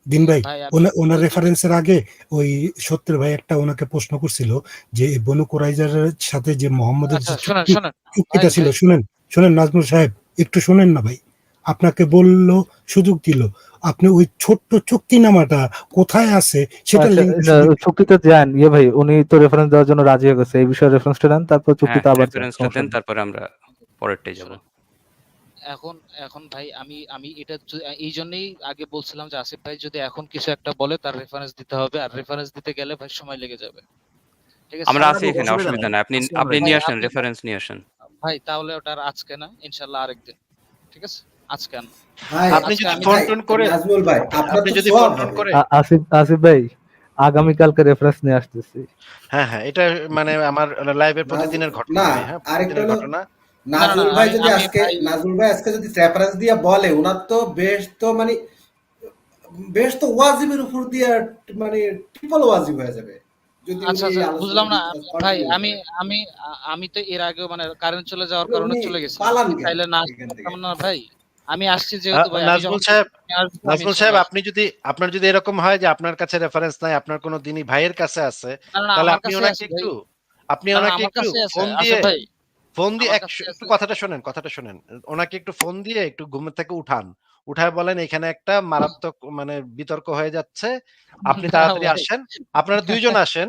দিন ভাই, ভাই আমি ওনার বলতে রেফারেন্সের আগে ওই সত্যের ভাই একটা ওনাকে প্রশ্ন করছিল যে এই বনু কুরাইজার সাথে যে মোহাম্মদের আচ্ছা যে শোনেন, শোনেন। চুক্তিটা ছিল, ভাই শুনেন শুনেন নাজমুল সাহেব, একটু শুনেন না ভাই। আপনাকে বললো, সুযোগ দিল, আপনি ওই ছোট্ট চুক্তিনামাটা কোথায় আছে সেটা আচ্ছা, লিঙ্ক এটা চুক্তিতে যান ভাই, উনি তো রেফারেন্স দেওয়ার জন্য রাজি হয়ে গেছে। এই বিষয়ে রেফারেন্সটা দেন, তারপর হ্যাঁ, চুক্তিতে আবার যান, রেফারেন্সটা সমস্যা দেন নেই। তারপরে আমরা পরেরটায় যাব। শোনেন। এখন এখন ভাই আমি এটা এইজন্যই আগে বলছিলাম যে আসিফ ভাই যদি এখন কিছু একটা বলে তার রেফারেন্স দিতে হবে, আর রেফারেন্স দিতে গেলে ভাই সময় লেগে যাবে। ঠিক আছে? আমরা আমরা আছি তো এখানে, অসুবিধা অসুবিধা নাই, নাই। আছি আমরা আপনি এখানে। নিয়ে ভাই আসেন, আপনি রেফারেন্স নিয়ে আসেন। ভাই তাহলে ওটা আর আজকে না, ইনশাআল্লাহ আরেকদিন। ঠিক আছে? আজকে আন। ভাই আপনি আজকে যদি আমি ফোন ভাই টোন করে, নাজমুল ভাই আপনার আপনি তো যদি সওয়াব ফোন টোন হবে। করে, আসিফ ভাই আগামীকালকে রেফারেন্স নিয়ে আসতেছি। হ্যাঁ, হ্যাঁ, এটা মানে আমার লাইভের নাজ- প্রতিদিনের ঘটনা না, ভাই, হ্যাঁ, আরেকটা প্রতিদিনের হলো ঘটনা। না, না, না, নাজমুল ভাই আমি যদি আমি আজকে, ভাই নাজমুল ভাই আজকে যদি রেফারেন্স দিয়ে বলে, ওনার তো বেশ তো মানে বেশ তো ওয়াজিবের উপর দিয়ে মানে ট্রিপল ওয়াজিব হয়ে যাবে যদি আচ্ছা, উনি এই আচ্ছা বুঝলাম না। আলোচনা ভাই কন্টিনিউ আমি করে। আমি আমি তো এর আগেও মানে কারেন্ট চলে যাওয়ার তাহলে কারণে উনি চলে গেছিলাম। পালান আমি কেন চাইলে না আসতে এখান থেকে? পারতাম না ভাই। আমি আসছি যেহেতু ভাই, আমি নাজমুল যখন সাহেব, আসবো আমি নাজমুল সাহেব ইনশাআল্লাহ আসবো। আপনি যদি, আপনার যদি এরকম হয় যে আপনার কাছে রেফারেন্স নাই, আপনার কোনো দিনই ভাইয়ের কাছে আছে, না, না, না, তাহলে আমার আপনি কাছে ওনাকে আছে ভাই। একটু, আপনি না, না, ওনাকে আমার একটু কাছে আছে। ফোন আসিফ দিয়ে, ভাই, ফোন দিয়ে আমার কাছে একটু আছে। কথাটা শোনেন, কথাটা শোনেন। ওনাকে একটু ফোন দিয়ে একটু ঘুম থেকে উঠান। উঠায় বলেন এখানে একটা মারাত্মক মানে বিতর্ক হয়ে যাচ্ছে। আপনি না তাড়াতাড়ি ভাই। আসেন। আপনারা ২ জন আসেন।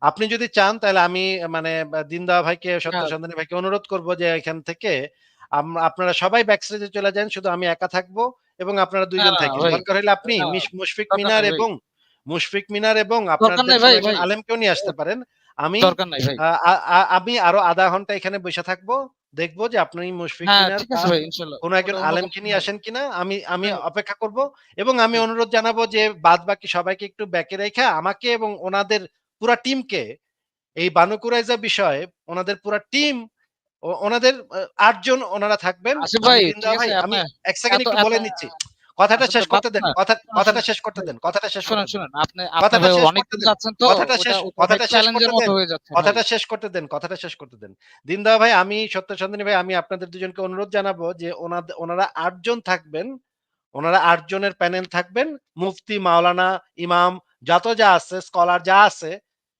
আপনি যদি চান তাহলে আমি মানে দিনদা ভাইকে, না, সত্য সন্ধানী ভাইকে অনুরোধ করব যে এখান থেকে আপনারা সবাই ব্যাক স্টেজে চলে যান। শুধু আমি একা থাকবো এবং আপনারা ২ না, জন না, থাকেন। ভাই। দরকার হইলে আপনি না, দরকার নাই ভাই। মুশফিক মিনার এবং দরকার আপনাদের নাই কোনো ভাই, একজন ভাই। আলেমকেও নিয়ে আসতে পারেন। আমি দরকার নাই ভাই। আ আ আ আমি আরো ০.৫ ঘন্টা এখানে বইসা থাকবো। দেখবো যে আপনি মুশফিক হ্যাঁ, মিনার ঠিক বা আছে ভাই, ইনশাআল্লাহ। কোন একজন ওটা অন্য আলেমকে কথা নিয়ে ভাই। আসেন কিনা আমি ভাই, অপেক্ষা করব এবং আমি ভাই, অনুরোধ জানাবো যে বাদবাকি সবাইকে একটু ব্যাকে রেখে আমাকে এবং ওনাদের পুরা টিমকে এই বানু কুরাইজা বিষয়ে ওনাদের পুরা টিম, ওনাদের ৮ জন ওনারা থাকবেন। আসিফ আমি ভাই, দিন ঠিক দা ভাই, আছে আমি আপনার ১ সেকেন্ড এত একটু এত বলে নিচ্ছি। কথাটা আসলে শেষ করতে দেন, না, কথাটা শেষ করতে দেন, কথাটা শেষ শুনেন করতে দেন, শুনেন আপনি আপনি কথাটা ভাই শেষ অনেক করতে দূর দেন, যাচ্ছেন তো কথাটা ওটা শেষ, ওটা ভাই কথাটা শেষ চ্যালেঞ্জের করতে মতো দেন, হয়ে যাচ্ছে ভাই। কথাটা শেষ করতে দেন, কথাটা শেষ করতে দেন। দিনদা ভাই, আমি সত্যেন্দ্র ভাই, আমি আপনাদের দুজনকে অনুরোধ জানাবো যে ওনারা ৮ জন থাকবেন, ওনারা ৮ জনের প্যানেল থাকবেন, মুফতি, মাওলানা, ইমাম, যা আছে, স্কলার যা আছে,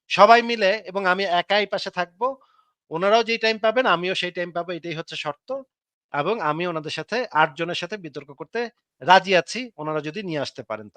সবাই মিলে, এবং আমি একাই পাশে থাকবো। ওনারাও যেই টাইম পাবেন, আমিও সেই টাইম পাবো, এটাই হচ্ছে শর্ত। এবং আমি ওনাদের সাথে ৮ জনের সাথে বিতর্ক করতে রাজি আছি, ওনারা যদি নিয়ে আসতে পারেন তাহলে।